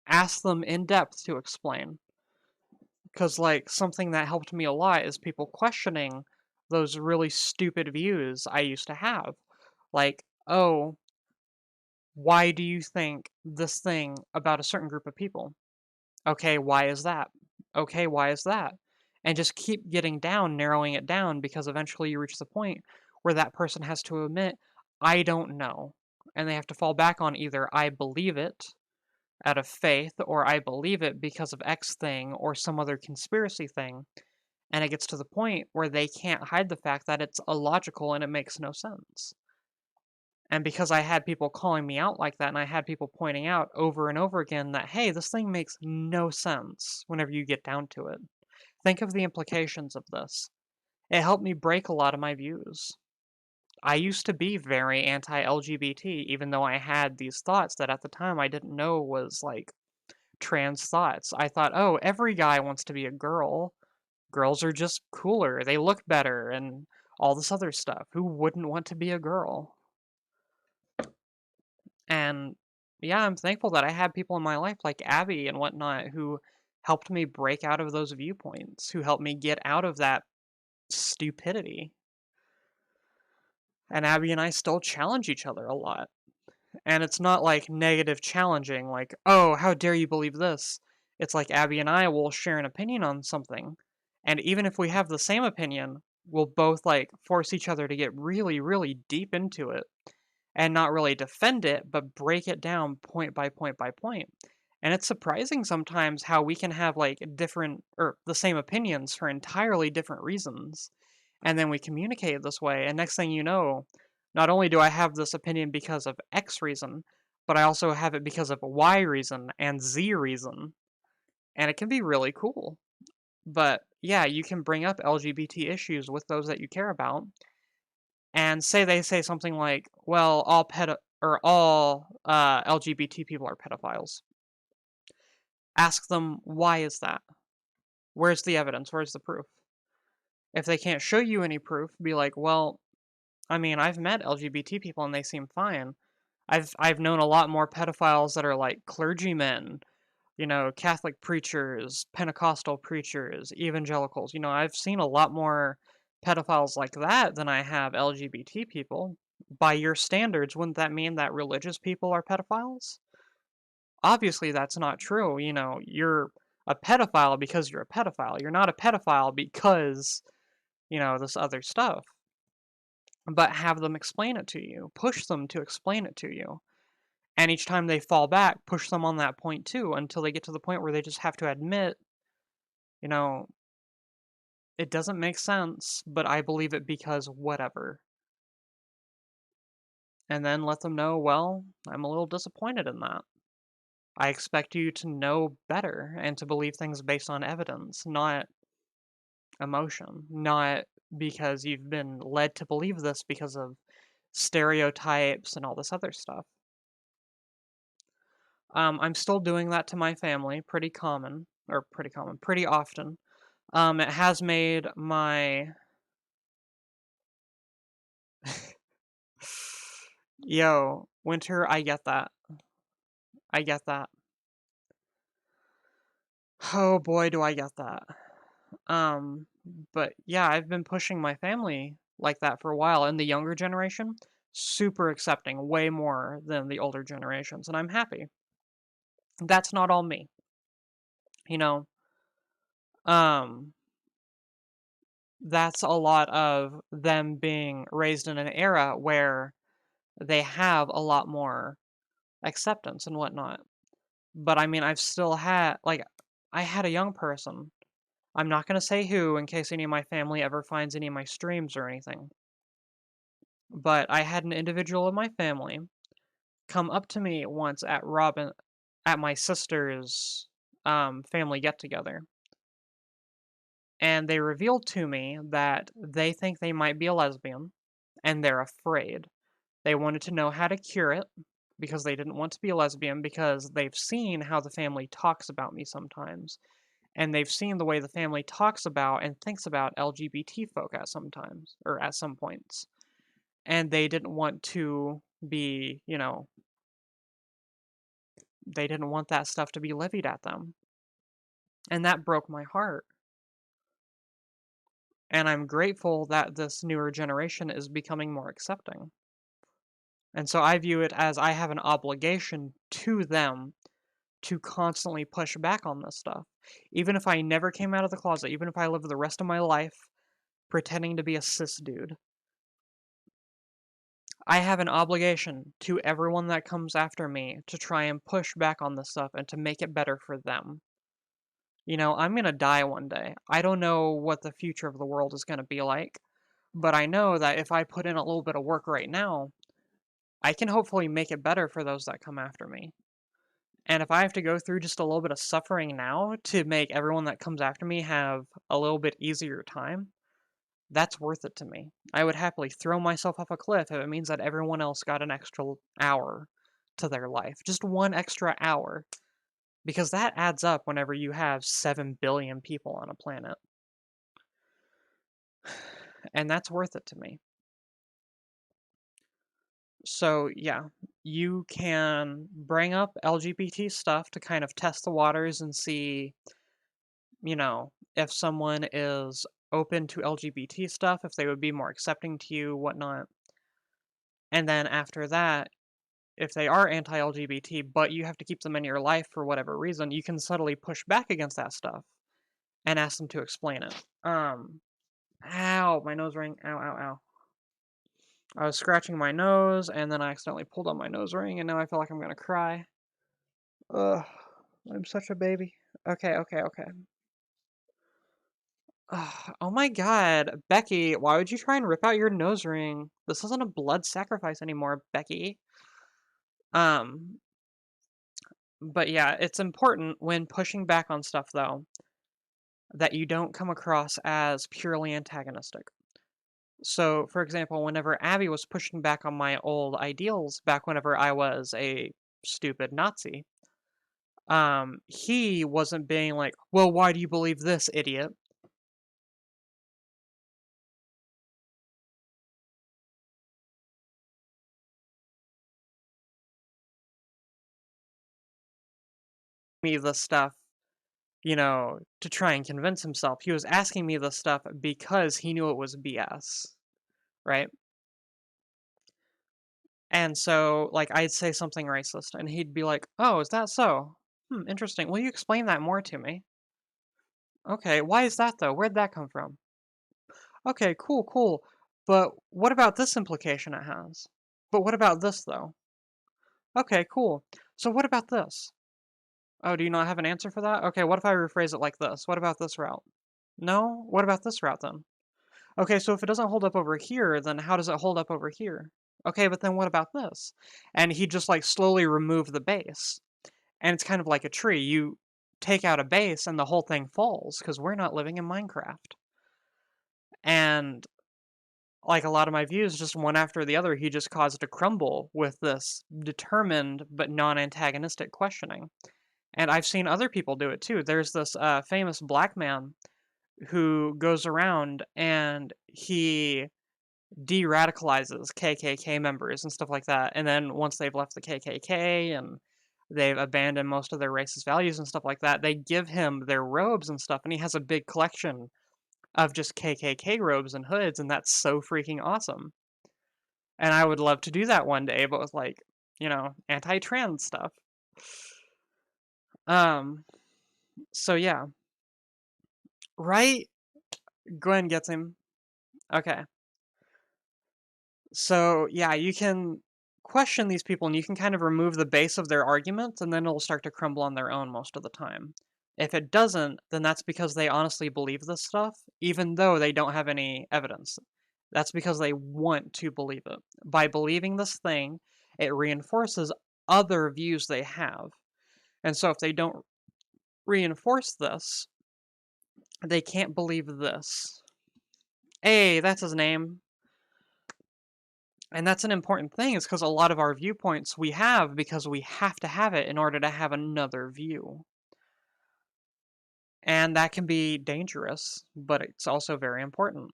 Ask them in depth to explain. Because, like, something that helped me a lot is people questioning those really stupid views I used to have. Like, oh, why do you think this thing about a certain group of people? Okay, why is that? Okay, why is that? And just keep getting down, narrowing it down, because eventually you reach the point where that person has to admit, I don't know. And they have to fall back on either I believe it out of faith, or I believe it because of X thing or some other conspiracy thing. And it gets to the point where they can't hide the fact that it's illogical and it makes no sense. And because I had people calling me out like that, and I had people pointing out over and over again that, hey, this thing makes no sense whenever you get down to it. Think of the implications of this. It helped me break a lot of my views. I used to be very anti-LGBT, even though I had these thoughts that at the time I didn't know was like trans thoughts. I thought, oh, every guy wants to be a girl. Girls are just cooler. They look better and all this other stuff. Who wouldn't want to be a girl? And yeah, I'm thankful that I had people in my life like Abby and whatnot who helped me break out of those viewpoints, who helped me get out of that stupidity. And Abby and I still challenge each other a lot. And it's not like negative challenging, like, oh, how dare you believe this? It's like Abby and I will share an opinion on something. And even if we have the same opinion, we'll both like force each other to get really, really deep into it and not really defend it, but break it down point by point by point. And it's surprising sometimes how we can have like different or the same opinions for entirely different reasons. And then we communicate this way, and next thing you know, not only do I have this opinion because of X reason, but I also have it because of Y reason and Z reason. And it can be really cool. But yeah, you can bring up LGBT issues with those that you care about, and say they say something like, "Well, all LGBT people are pedophiles." Ask them, "Why is that? Where's the evidence? Where's the proof?" If they can't show you any proof, be like, "Well, I mean, I've met LGBT people and they seem fine. I've known a lot more pedophiles that are like clergymen, you know, Catholic preachers, Pentecostal preachers, evangelicals. You know, I've seen a lot more pedophiles like that than I have LGBT people. By your standards, wouldn't that mean that religious people are pedophiles? Obviously, that's not true. You know, you're a pedophile because you're a pedophile. You're not a pedophile because, you know, this other stuff. But have them explain it to you. Push them to explain it to you. And each time they fall back, push them on that point too until they get to the point where they just have to admit, you know, it doesn't make sense, but I believe it because whatever. And then let them know, well, I'm a little disappointed in that. I expect you to know better and to believe things based on evidence, not emotion, not because you've been led to believe this because of stereotypes and all this other stuff. I'm still doing that to my family, pretty often. It has made my yo, Winter, I get that. I get that. Oh boy, do I get that. Um, but yeah, I've been pushing my family like that for a while, and the younger generation, super accepting, way more than the older generations, and I'm happy. That's not all me, you know. Um, that's a lot of them being raised in an era where they have a lot more acceptance and whatnot. But I mean, I've still had, like, I had a young person. I'm not going to say who in case any of my family ever finds any of my streams or anything. But I had an individual in my family come up to me once at my sister's family get together. And they revealed to me that they think they might be a lesbian and they're afraid. They wanted to know how to cure it because they didn't want to be a lesbian because they've seen how the family talks about me sometimes. And they've seen the way the family talks about and thinks about LGBT folk at sometimes, or at some points. And they didn't want to be, they didn't want that stuff to be levied at them. And that broke my heart. And I'm grateful that this newer generation is becoming more accepting. And so I view it as I have an obligation to them to constantly push back on this stuff. Even if I never came out of the closet, even if I live the rest of my life pretending to be a cis dude, I have an obligation to everyone that comes after me to try and push back on this stuff and to make it better for them. I'm going to die one day. I don't know what the future of the world is going to be like, but I know that if I put in a little bit of work right now, I can hopefully make it better for those that come after me. And if I have to go through just a little bit of suffering now to make everyone that comes after me have a little bit easier time, that's worth it to me. I would happily throw myself off a cliff if it means that everyone else got an extra hour to their life. Just one extra hour. Because that adds up whenever you have 7 billion people on a planet. And that's worth it to me. So, yeah, you can bring up LGBT stuff to kind of test the waters and see, if someone is open to LGBT stuff, if they would be more accepting to you, whatnot. And then after that, if they are anti-LGBT, but you have to keep them in your life for whatever reason, you can subtly push back against that stuff and ask them to explain it. Ow, my nose ring. Ow, ow, ow. I was scratching my nose, and then I accidentally pulled on my nose ring, and now I feel like I'm gonna cry. Ugh, I'm such a baby. Okay, okay, okay. Ugh, oh my god, Becky, why would you try and rip out your nose ring? This isn't a blood sacrifice anymore, Becky. Um, but yeah, it's important when pushing back on stuff, though, that you don't come across as purely antagonistic. So, for example, whenever Abby was pushing back on my old ideals back whenever I was a stupid Nazi, he wasn't being like, well, why do you believe this, idiot? Me this stuff, to try and convince himself. He was asking me this stuff because he knew it was BS, right? And so, like, I'd say something racist, and he'd be like, oh, is that so? Interesting. Will you explain that more to me? Okay, why is that though? Where'd that come from? Okay, cool, cool. But what about this implication it has? But what about this though? Okay, cool. So what about this? Oh, do you not have an answer for that? Okay, what if I rephrase it like this? What about this route? No? What about this route then? Okay, so if it doesn't hold up over here, then how does it hold up over here? Okay, but then what about this? And he just like slowly removed the base. And it's kind of like a tree. You take out a base and the whole thing falls because we're not living in Minecraft. And like a lot of my views, just one after the other, he just caused to crumble with this determined but non-antagonistic questioning. And I've seen other people do it too. There's this famous black man who goes around and he de-radicalizes KKK members and stuff like that. And then once they've left the KKK and they've abandoned most of their racist values and stuff like that, they give him their robes and stuff, and he has a big collection of just KKK robes and hoods, and that's so freaking awesome. And I would love to do that one day, but with like, anti-TRAN stuff. Um, so yeah. Right? Gwen gets him. Okay. So yeah, you can question these people and you can kind of remove the base of their arguments and then it'll start to crumble on their own most of the time. If it doesn't, then that's because they honestly believe this stuff, even though they don't have any evidence. That's because they want to believe it. By believing this thing, it reinforces other views they have. And so if they don't reinforce this, they can't believe this. Hey, that's his name. And that's an important thing, is because a lot of our viewpoints we have because we have to have it in order to have another view. And that can be dangerous, but it's also very important.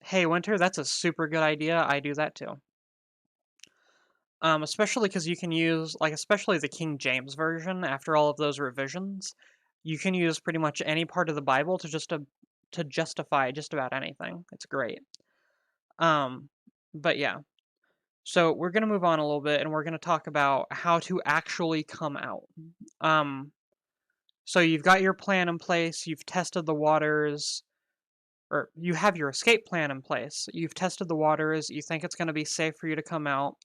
Hey, Winter, that's a super good idea. I do that too. Especially because you can use, like, especially the King James version, after all of those revisions, you can use pretty much any part of the Bible to justify just about anything. It's great. Um, but yeah. So we're gonna move on a little bit, and we're gonna talk about how to actually come out. Um, so you've got your plan in place, you've tested the waters, or you have your escape plan in place. You've tested the waters, you think it's going to be safe for you to come out,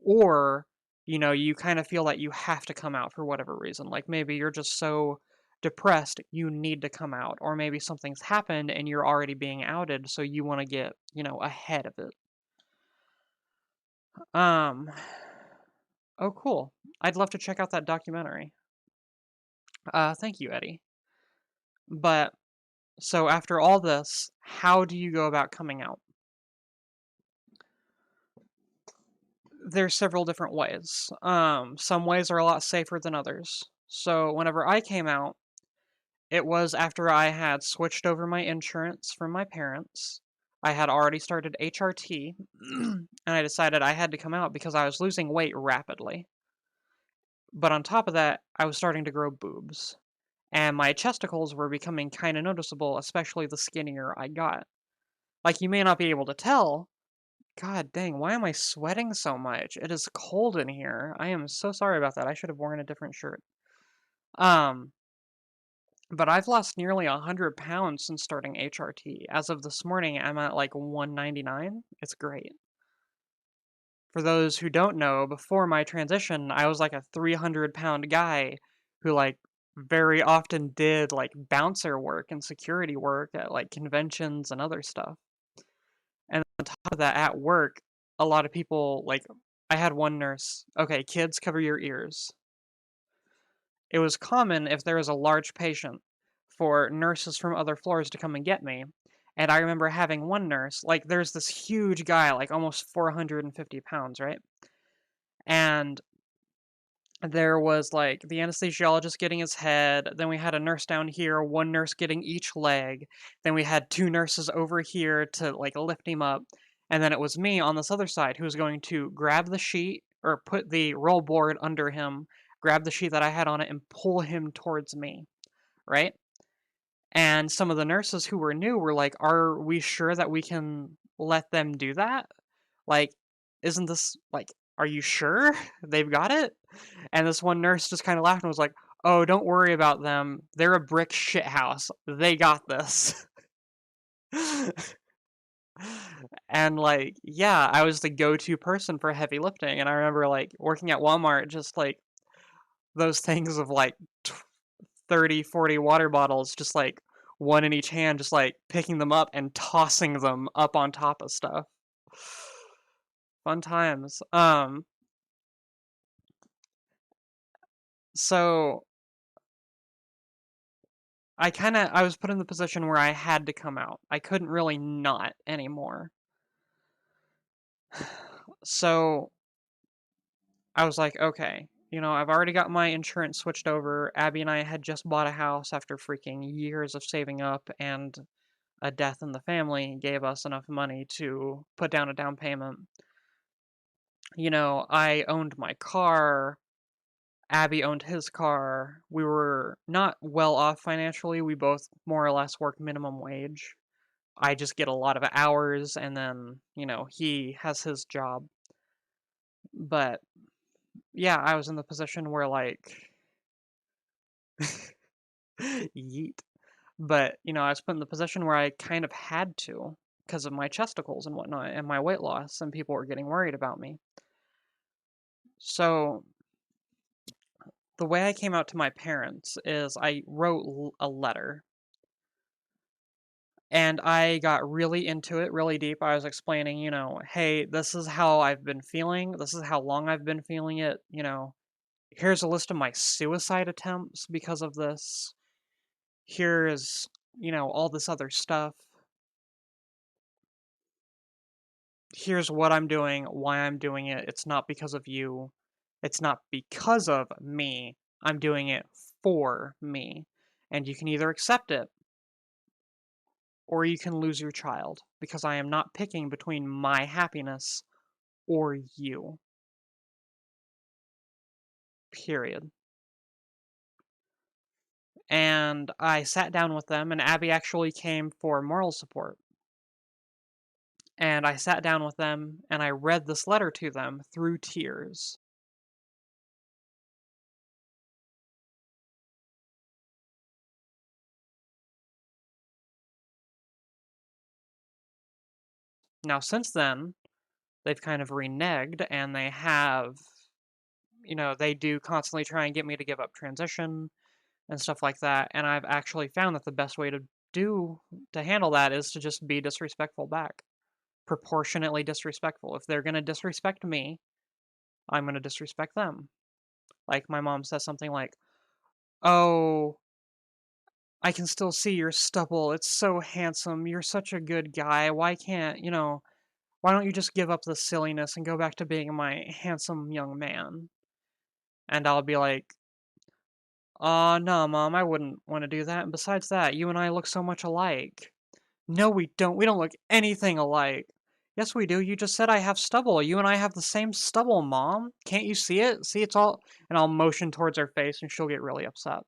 or you kind of feel that you have to come out for whatever reason. Like maybe you're just so depressed you need to come out, or maybe something's happened and you're already being outed, so you want to get, ahead of it. Um, oh cool. I'd love to check out that documentary. Thank you, Eddie. But so after all this, how do you go about coming out? There's several different ways. Some ways are a lot safer than others. So whenever I came out, it was after I had switched over my insurance from my parents. I had already started HRT, and I decided I had to come out because I was losing weight rapidly. But on top of that, I was starting to grow boobs, and my chesticles were becoming kind of noticeable, especially the skinnier I got. Like, you may not be able to tell. God dang, why am I sweating so much? It is cold in here. I am so sorry about that. I should have worn a different shirt. Um, but I've lost nearly 100 pounds since starting HRT. As of this morning, I'm at like 199. It's great. For those who don't know, before my transition, I was like a 300-pound guy who like very often did like bouncer work and security work at like conventions and other stuff. And on top of that, at work, a lot of people, like, I had one nurse. Okay, kids, cover your ears. It was common if there was a large patient for nurses from other floors to come and get me. And I remember having one nurse, like, there's this huge guy, like almost 450 pounds, right? And there was like the anesthesiologist getting his head, then we had a nurse down here, one nurse getting each leg, then we had two nurses over here to like lift him up, and then it was me on this other side who was going to grab the sheet or put the roll board under him, grab the sheet that I had on it and pull him towards me, right? And some of the nurses who were new were like, "Are we sure that we can let them do that? Like, isn't this like, are you sure they've got it?" And this one nurse just kind of laughed and was like, "Oh, don't worry about them. They're a brick shit house. They got this." And like, yeah, I was the go-to person for heavy lifting. And I remember like working at Walmart, just like those things of like 30, 40 water bottles, just like one in each hand, just like picking them up and tossing them up on top of stuff. Fun times. So I was put in the position where I had to come out. I couldn't really not anymore. So I was like, okay, I've already got my insurance switched over. Abby and I had just bought a house after freaking years of saving up, and a death in the family gave us enough money to put down a down payment. I owned my car. Abby owned his car. We were not well off financially. We both more or less work minimum wage. I just get a lot of hours, and then, he has his job. But yeah, I was in the position where, like, yeet. But, I was put in the position where I kind of had to because of my chesticles and whatnot and my weight loss, and people were getting worried about me. So the way I came out to my parents is I wrote a letter. And I got really into it, really deep. I was explaining, hey, this is how I've been feeling. This is how long I've been feeling it. Here's a list of my suicide attempts because of this. Here's, all this other stuff. here's what I'm doing, why I'm doing it. It's not because of you. It's not because of me. I'm doing it for me. And you can either accept it or you can lose your child because I am not picking between my happiness or you. Period. And I sat down with them, and Abby actually came for moral support. And I sat down with them and I read this letter to them through tears. Now, since then, they've kind of reneged and they have, they do constantly try and get me to give up transition and stuff like that. And I've actually found that the best way to handle that is to just be disrespectful back. Proportionately disrespectful. If they're going to disrespect me, I'm going to disrespect them. Like my mom says something like, "Oh, I can still see your stubble. It's so handsome. You're such a good guy. Why don't you just give up the silliness and go back to being my handsome young man?" And I'll be like, no, Mom, I wouldn't want to do that. And besides that, you and I look so much alike." "No, we don't. We don't look anything alike." "Yes, we do. You just said I have stubble. You and I have the same stubble, Mom. Can't you see it? See, it's all..." And I'll motion towards her face and she'll get really upset.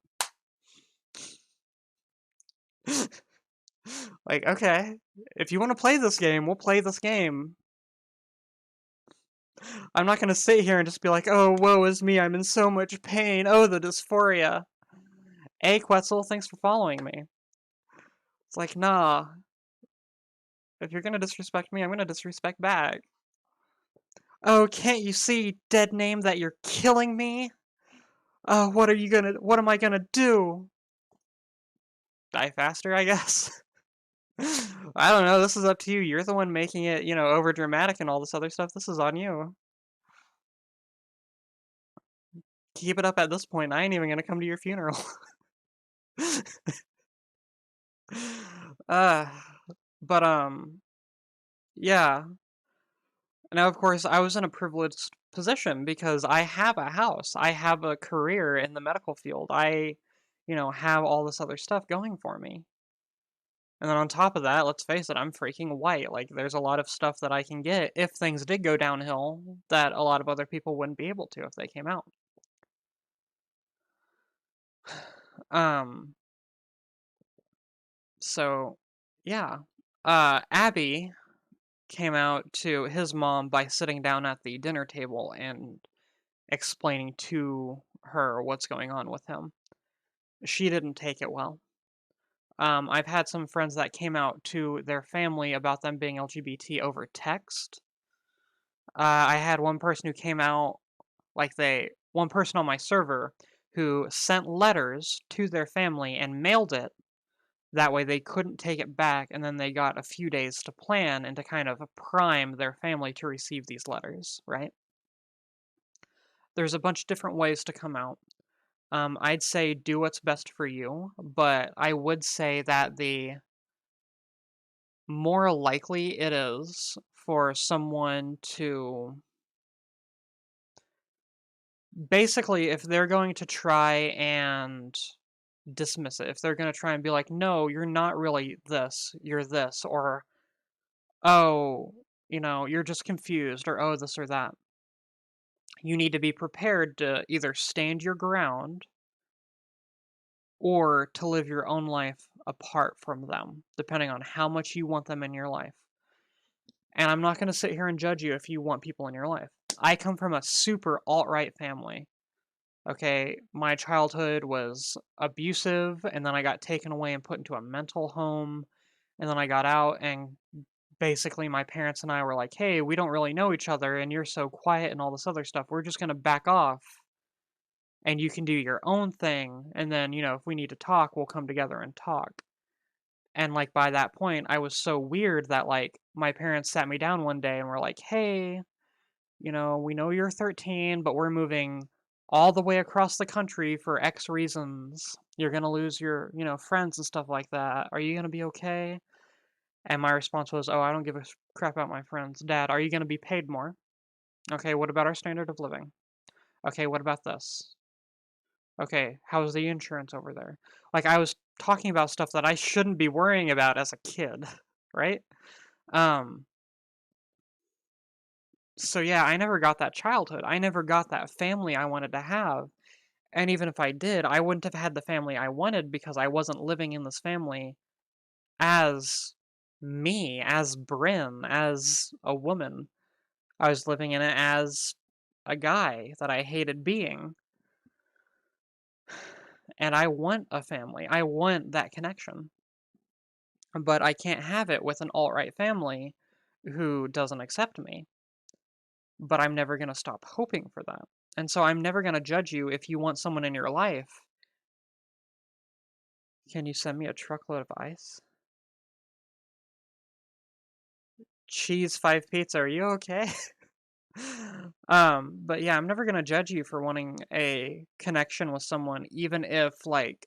Like, okay, if you want to play this game, we'll play this game. I'm not gonna sit here and just be like, "Oh, woe is me, I'm in so much pain. Oh, the dysphoria." Hey, Quetzal, thanks for following me. It's like, nah, if you're gonna disrespect me, I'm gonna disrespect back. "Oh, can't you see, dead name, that you're killing me? Oh, what am I gonna do?" Die faster, I guess? I don't know, this is up to you. You're the one making it, over dramatic and all this other stuff. This is on you. Keep it up at this point. I ain't even gonna come to your funeral. uh, but, yeah. Now, of course, I was in a privileged position because I have a house. I have a career in the medical field. I, have all this other stuff going for me. And then on top of that, let's face it, I'm freaking white. Like, there's a lot of stuff that I can get if things did go downhill that a lot of other people wouldn't be able to if they came out. Um, so, yeah. Abby came out to his mom by sitting down at the dinner table and explaining to her what's going on with him. She didn't take it well. I've had some friends that came out to their family about them being LGBT over text. I had one person who came out, one person on my server who sent letters to their family and mailed it. That way they couldn't take it back, and then they got a few days to plan and to kind of prime their family to receive these letters, right? There's a bunch of different ways to come out. I'd say do what's best for you, but I would say that the more likely it is for someone to basically, if they're going to try and dismiss it, if they're going to try and be like, "No, you're not really this, you're this," or, "Oh, you're just confused," or, "Oh, this or that," you need to be prepared to either stand your ground or to live your own life apart from them, depending on how much you want them in your life. And I'm not going to sit here and judge you if you want people in your life. I come from a super alt-right family. Okay, my childhood was abusive, and then I got taken away and put into a mental home, and then I got out, and basically my parents and I were like, "Hey, we don't really know each other, and you're so quiet and all this other stuff. We're just going to back off, and you can do your own thing, and then, if we need to talk, we'll come together and talk." And, like, by that point, I was so weird that, like, my parents sat me down one day and were like, "Hey, we know you're 13, but we're moving all the way across the country for X reasons. You're gonna lose your, friends and stuff like that. Are you gonna be okay?" And my response was, oh, I don't give a crap about my friends. Dad, are you going to be paid more? Okay, what about our standard of living? Okay, what about this? Okay, how's the insurance over there? Like, I was talking about stuff that I shouldn't be worrying about as a kid, right? Um, so yeah, I never got that childhood. I never got that family I wanted to have. And even if I did, I wouldn't have had the family I wanted because I wasn't living in this family as me, as Bryn, as a woman. I was living in it as a guy that I hated being. And I want a family. I want that connection. But I can't have it with an alt-right family who doesn't accept me. But I'm never going to stop hoping for that. And so I'm never going to judge you if you want someone in your life. Can you send me a truckload of ice? Cheese 5 pizza, are you okay? But yeah, I'm never going to judge you for wanting a connection with someone, even if, like,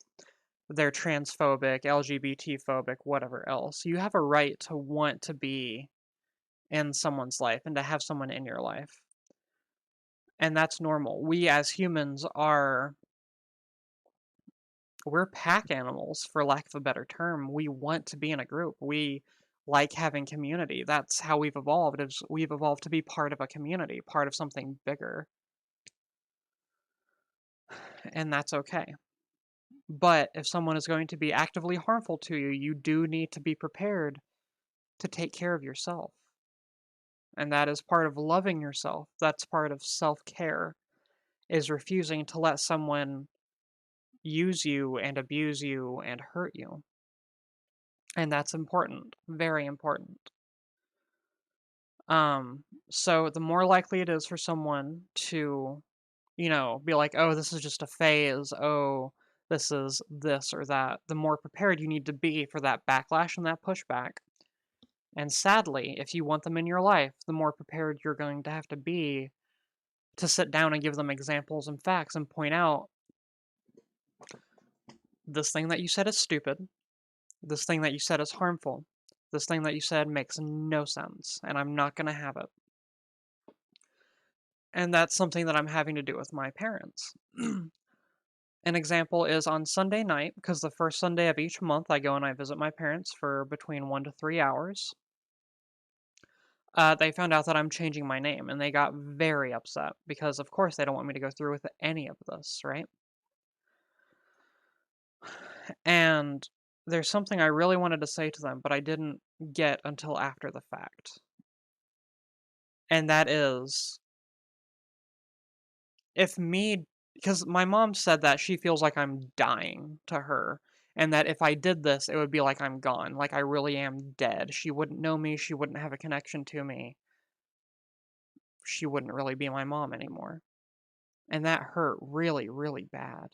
they're transphobic, LGBT phobic, whatever else. You have a right to want to be in someone's life and to have someone in your life. And that's normal. We as humans we're pack animals, for lack of a better term. We want to be in a group. We like having community. That's how we've evolved. Is we've evolved to be part of a community, part of something bigger. And that's okay. But if someone is going to be actively harmful to you, you do need to be prepared to take care of yourself. And that is part of loving yourself. That's part of self-care, is refusing to let someone use you and abuse you and hurt you. And that's important, very important. So the more likely it is for someone to, be like, oh, this is just a phase, oh, this is this or that, the more prepared you need to be for that backlash and that pushback. And sadly, if you want them in your life, the more prepared you're going to have to be to sit down and give them examples and facts and point out, this thing that you said is stupid, this thing that you said is harmful, this thing that you said makes no sense, and I'm not going to have it. And that's something that I'm having to do with my parents. An example is on Sunday night, because the first Sunday of each month I go and I visit my parents for between 1 to 3 hours. They found out that I'm changing my name, and they got very upset, because of course they don't want me to go through with any of this, right? And there's something I really wanted to say to them, but I didn't get until after the fact. And that is, because my mom said that she feels like I'm dying to her, and that if I did this, it would be like I'm gone, like I really am dead. She wouldn't know me, she wouldn't have a connection to me. She wouldn't really be my mom anymore. And that hurt really, really bad.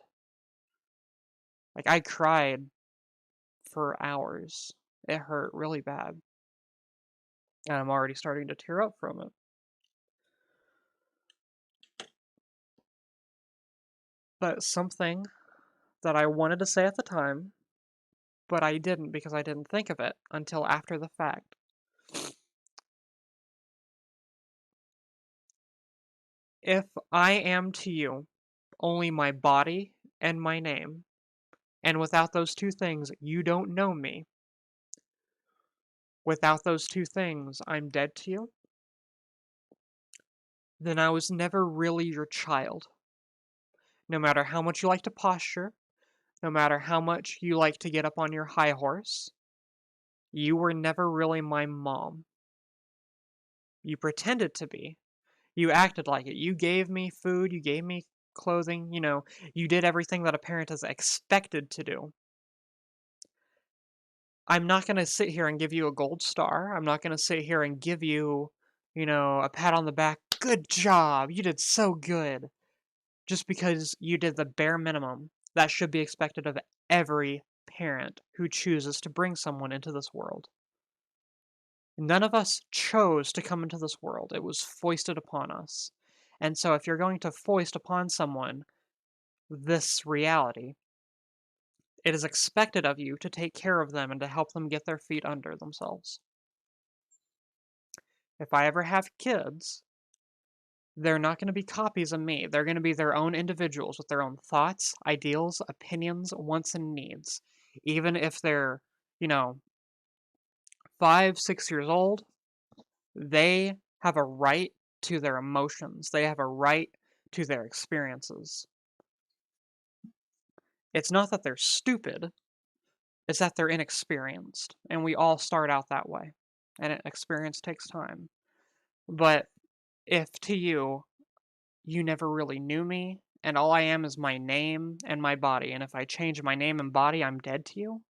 Like, I cried for hours. It hurt really bad. And I'm already starting to tear up from it. But something that I wanted to say at the time, but I didn't because I didn't think of it until after the fact. If I am to you only my body and my name, and without those two things, you don't know me, without those two things, I'm dead to you, then I was never really your child. No matter how much you like to posture, no matter how much you like to get up on your high horse, you were never really my mom. You pretended to be. You acted like it. You gave me food, you gave me clothing, you did everything that a parent is expected to do. I'm not going to sit here and give you a gold star. I'm not going to sit here and give you, a pat on the back. Good job. You did so good. Just because you did the bare minimum that should be expected of every parent who chooses to bring someone into this world. None of us chose to come into this world. It was foisted upon us. And so if you're going to foist upon someone this reality, It is expected of you to take care of them and to help them get their feet under themselves. If I ever have kids, they're not going to be copies of me. They're going to be their own individuals with their own thoughts, ideals, opinions, wants, and needs. Even if they're, you know, 5, 6 years old, they have a right to their emotions. They have a right to their experiences. It's not that they're stupid, it's that they're inexperienced. And we all start out that way. And experience takes time. But if to you, you never really knew me, and all I am is my name and my body, and if I change my name and body, I'm dead to you,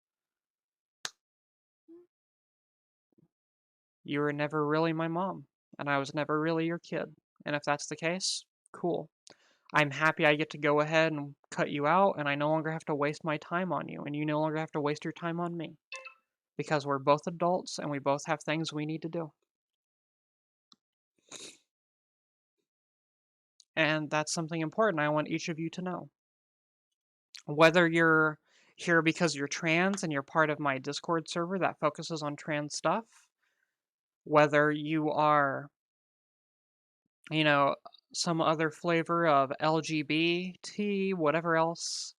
you were never really my mom, and I was never really your kid. And if that's the case, cool. I'm happy I get to go ahead and cut you out, and I no longer have to waste my time on you, and you no longer have to waste your time on me. Because we're both adults, and we both have things we need to do. And that's something important I want each of you to know. Whether you're here because you're trans and you're part of my Discord server that focuses on trans stuff, whether you are, you know, some other flavor of LGBT, whatever else,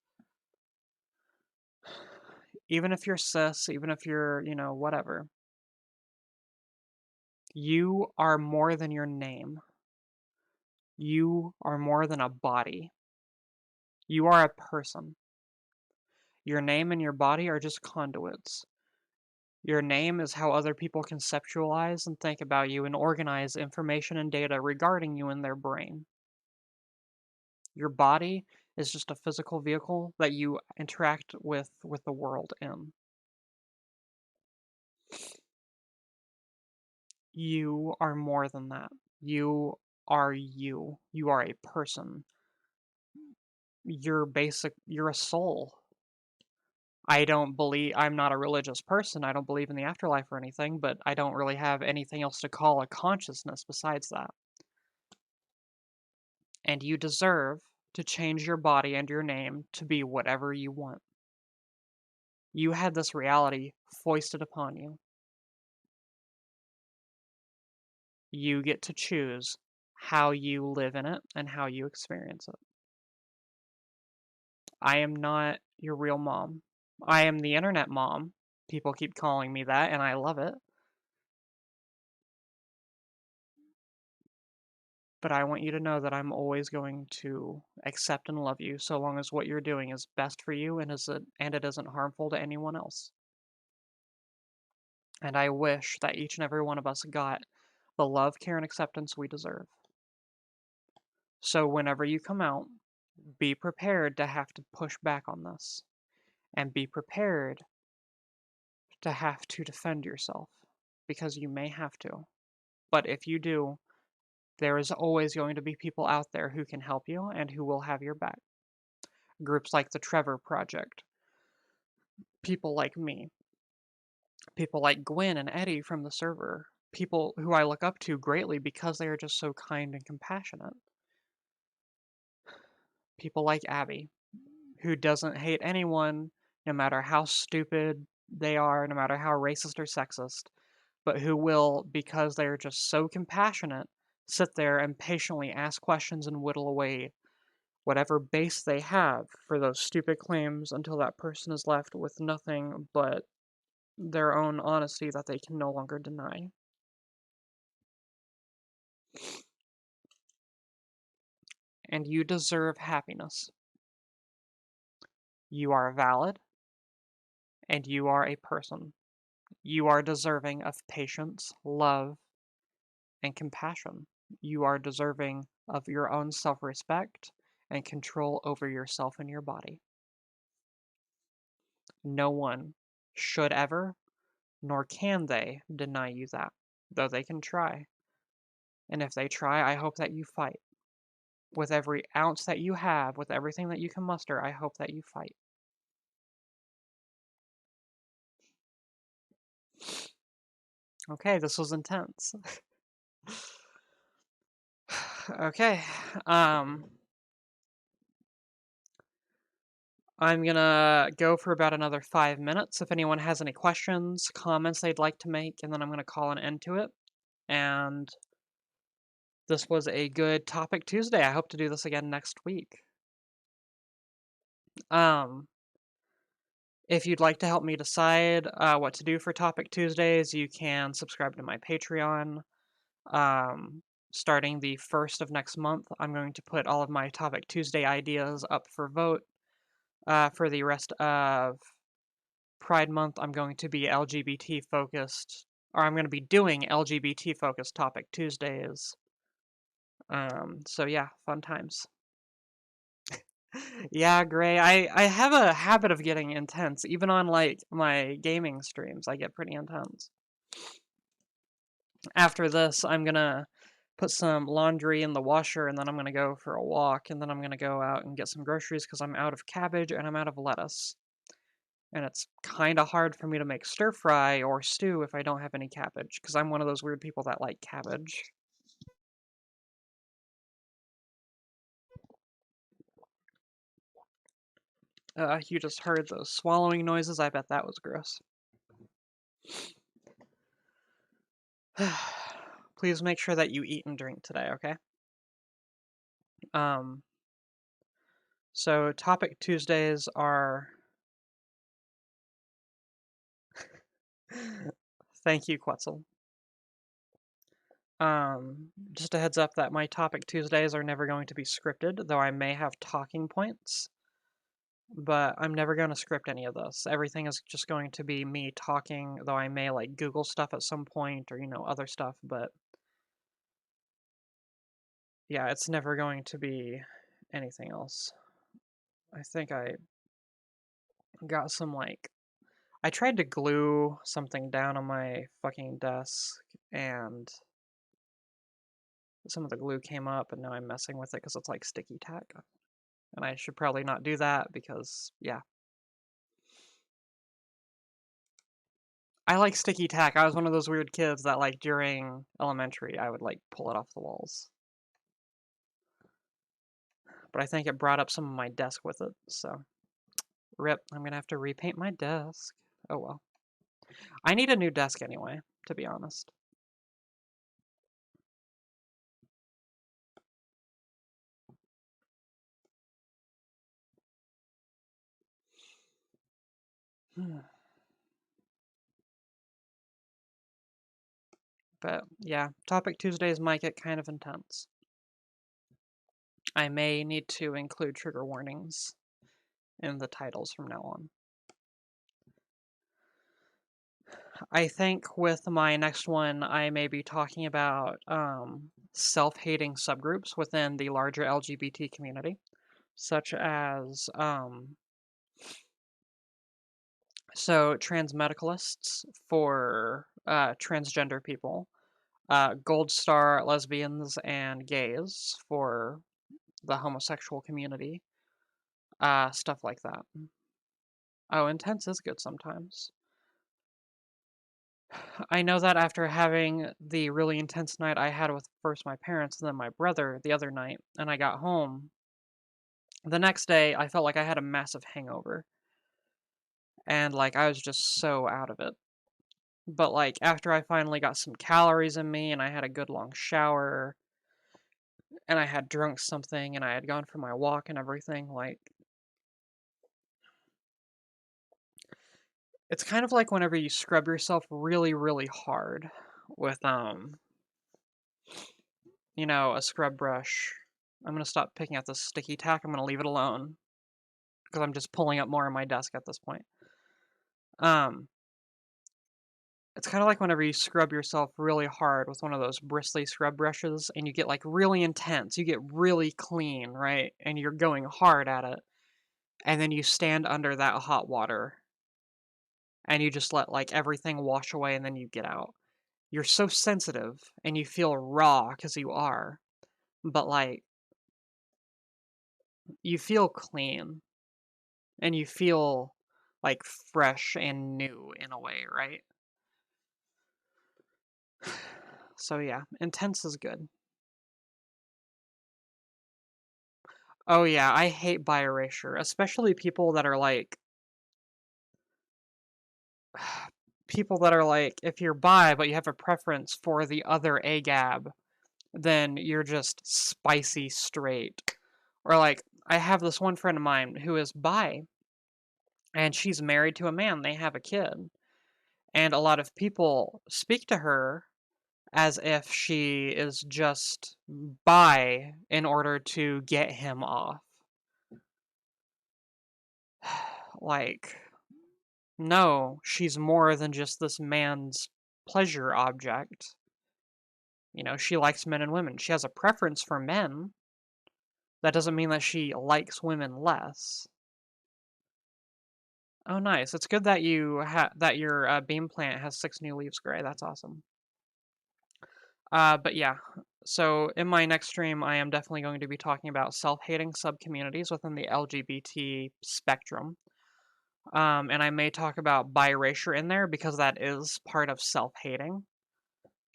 even if you're cis, even if you're, whatever, you are more than your name. You are more than a body. You are a person. Your name and your body are just conduits. Your name is how other people conceptualize and think about you and organize information and data regarding you in their brain. Your body is just a physical vehicle that you interact with the world in. You are more than that. You are you. You are a person. You're a soul. I'm not a religious person. I don't believe in the afterlife or anything, but I don't really have anything else to call a consciousness besides that. And you deserve to change your body and your name to be whatever you want. You had this reality foisted upon you. You get to choose how you live in it and how you experience it. I am not your real mom. I am the internet mom. People keep calling me that, and I love it. But I want you to know that I'm always going to accept and love you so long as what you're doing is best for you and it isn't harmful to anyone else. And I wish that each and every one of us got the love, care, and acceptance we deserve. So whenever you come out, be prepared to have to push back on this. And be prepared to have to defend yourself. Because you may have to. But if you do, there is always going to be people out there who can help you and who will have your back. Groups like the Trevor Project. People like me. People like Gwen and Eddie from the server. People who I look up to greatly because they are just so kind and compassionate. People like Abby, who doesn't hate anyone, no matter how stupid they are, no matter how racist or sexist, but who will, because they are just so compassionate, sit there and patiently ask questions and whittle away whatever base they have for those stupid claims until that person is left with nothing but their own honesty that they can no longer deny. And you deserve happiness. You are valid, and you are a person. You are deserving of patience, love, and compassion. You are deserving of your own self respect and control over yourself and your body. No one should ever, nor can they, deny you that, though they can try. And if they try, I hope that you fight. With every ounce that you have, with everything that you can muster, I hope that you fight. Okay, this was intense. Okay. I'm gonna go for about another 5 minutes if anyone has any questions, comments they'd like to make, and then I'm gonna call an end to it. And this was a good Topic Tuesday. I hope to do this again next week. If you'd like to help me decide what to do for Topic Tuesdays, you can subscribe to my Patreon. Starting the 1st of next month, I'm going to put all of my Topic Tuesday ideas up for vote. For the rest of Pride Month, I'm going to be LGBT focused, or I'm going to be doing LGBT focused Topic Tuesdays. So yeah, fun times. Yeah, Gray. I have a habit of getting intense. Even on like my gaming streams, I get pretty intense. After this, I'm gonna put some laundry in the washer and then I'm gonna go for a walk and then I'm gonna go out and get some groceries because I'm out of cabbage and I'm out of lettuce. And it's kind of hard for me to make stir fry or stew if I don't have any cabbage because I'm one of those weird people that like cabbage. You just heard those swallowing noises. I bet that was gross. Please make sure that you eat and drink today, okay? So Topic Tuesdays are... Thank you, Quetzal. Just a heads up that my Topic Tuesdays are never going to be scripted, though I may have talking points. But I'm never going to script any of this. Everything is just going to be me talking, though I may like Google stuff at some point or, other stuff, but yeah, it's never going to be anything else. I think I got some I tried to glue something down on my fucking desk and some of the glue came up and now I'm messing with it because it's like sticky tack. And I should probably not do that because, yeah. I like sticky tack. I was one of those weird kids that like during elementary I would like pull it off the walls. But I think it brought up some of my desk with it, so rip. I'm gonna have to repaint my desk. Oh well. I need a new desk anyway, to be honest. But yeah, Topic Tuesdays might get kind of intense. I may need to include trigger warnings in the titles from now on. I think with my next one, I may be talking about self-hating subgroups within the larger LGBT community, such as so trans medicalists for transgender people, gold star lesbians and gays for the homosexual community, stuff like that. Oh, intense is good sometimes. I know that after having the really intense night I had with first my parents and then my brother the other night, and I got home, the next day I felt like I had a massive hangover. And like I was just so out of it. But like after I finally got some calories in me and I had a good long shower and I had drunk something and I had gone for my walk and everything, like it's kind of like whenever you scrub yourself really, really hard with a scrub brush. I'm gonna stop picking at this sticky tack. I'm gonna leave it alone because I'm just pulling up more on my desk at this point. It's kind of like whenever you scrub yourself really hard with one of those bristly scrub brushes and you get like really intense, you get really clean, right? And you're going hard at it. And then you stand under that hot water and you just let like everything wash away and then you get out. You're so sensitive and you feel raw because you are, but like you feel clean and you feel like fresh and new in a way, right? So yeah, intense is good. Oh yeah, I hate bi erasure, especially people that are like people that are like, if you're bi but you have a preference for the other AGAB, then you're just spicy straight. Or like, I have this one friend of mine who is bi, and she's married to a man. They have a kid, and a lot of people speak to her as if she is just bi in order to get him off. Like, no, she's more than just this man's pleasure object. You know, she likes men and women. She has a preference for men. That doesn't mean that she likes women less. Oh, nice. It's good that that your bean plant has 6 new leaves gray. That's awesome. But yeah. So in my next stream, I am definitely going to be talking about self-hating subcommunities within the LGBT spectrum. And I may talk about bi-erasure in there because that is part of self-hating.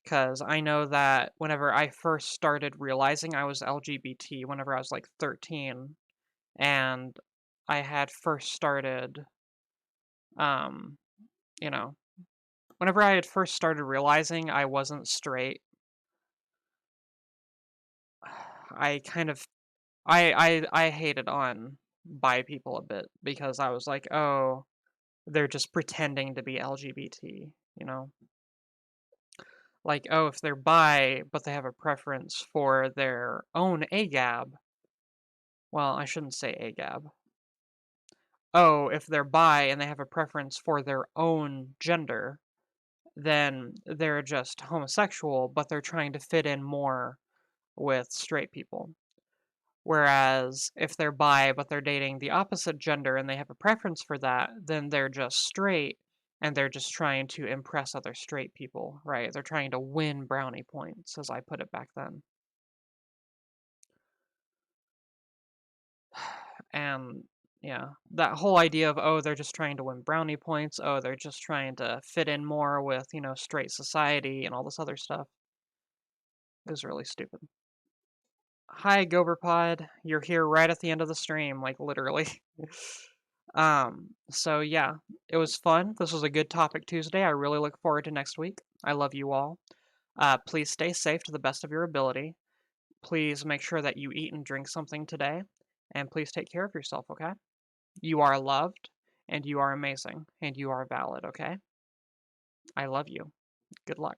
Because I know that whenever I first started realizing I was LGBT, whenever I was like 13, and I had first started, um, you know, whenever I had first started realizing I wasn't straight, I kind of, I hated on bi people a bit because I was like, oh, they're just pretending to be LGBT, you know? Like, oh, if they're bi, but they have a preference for their own AGAB, well, I shouldn't say AGAB. Oh, if they're bi and they have a preference for their own gender, then they're just homosexual, but they're trying to fit in more with straight people. Whereas if they're bi but they're dating the opposite gender and they have a preference for that, then they're just straight and they're just trying to impress other straight people, right? They're trying to win brownie points, as I put it back then. And yeah, that whole idea of, oh, they're just trying to win brownie points, oh, they're just trying to fit in more with, straight society and all this other stuff is really stupid. Hi, Goberpod. You're here right at the end of the stream, like literally. So yeah, it was fun. This was a good topic Tuesday. I really look forward to next week. I love you all. Please stay safe to the best of your ability. Please make sure that you eat and drink something today. And please take care of yourself, okay? You are loved, and you are amazing, and you are valid, okay? I love you. Good luck.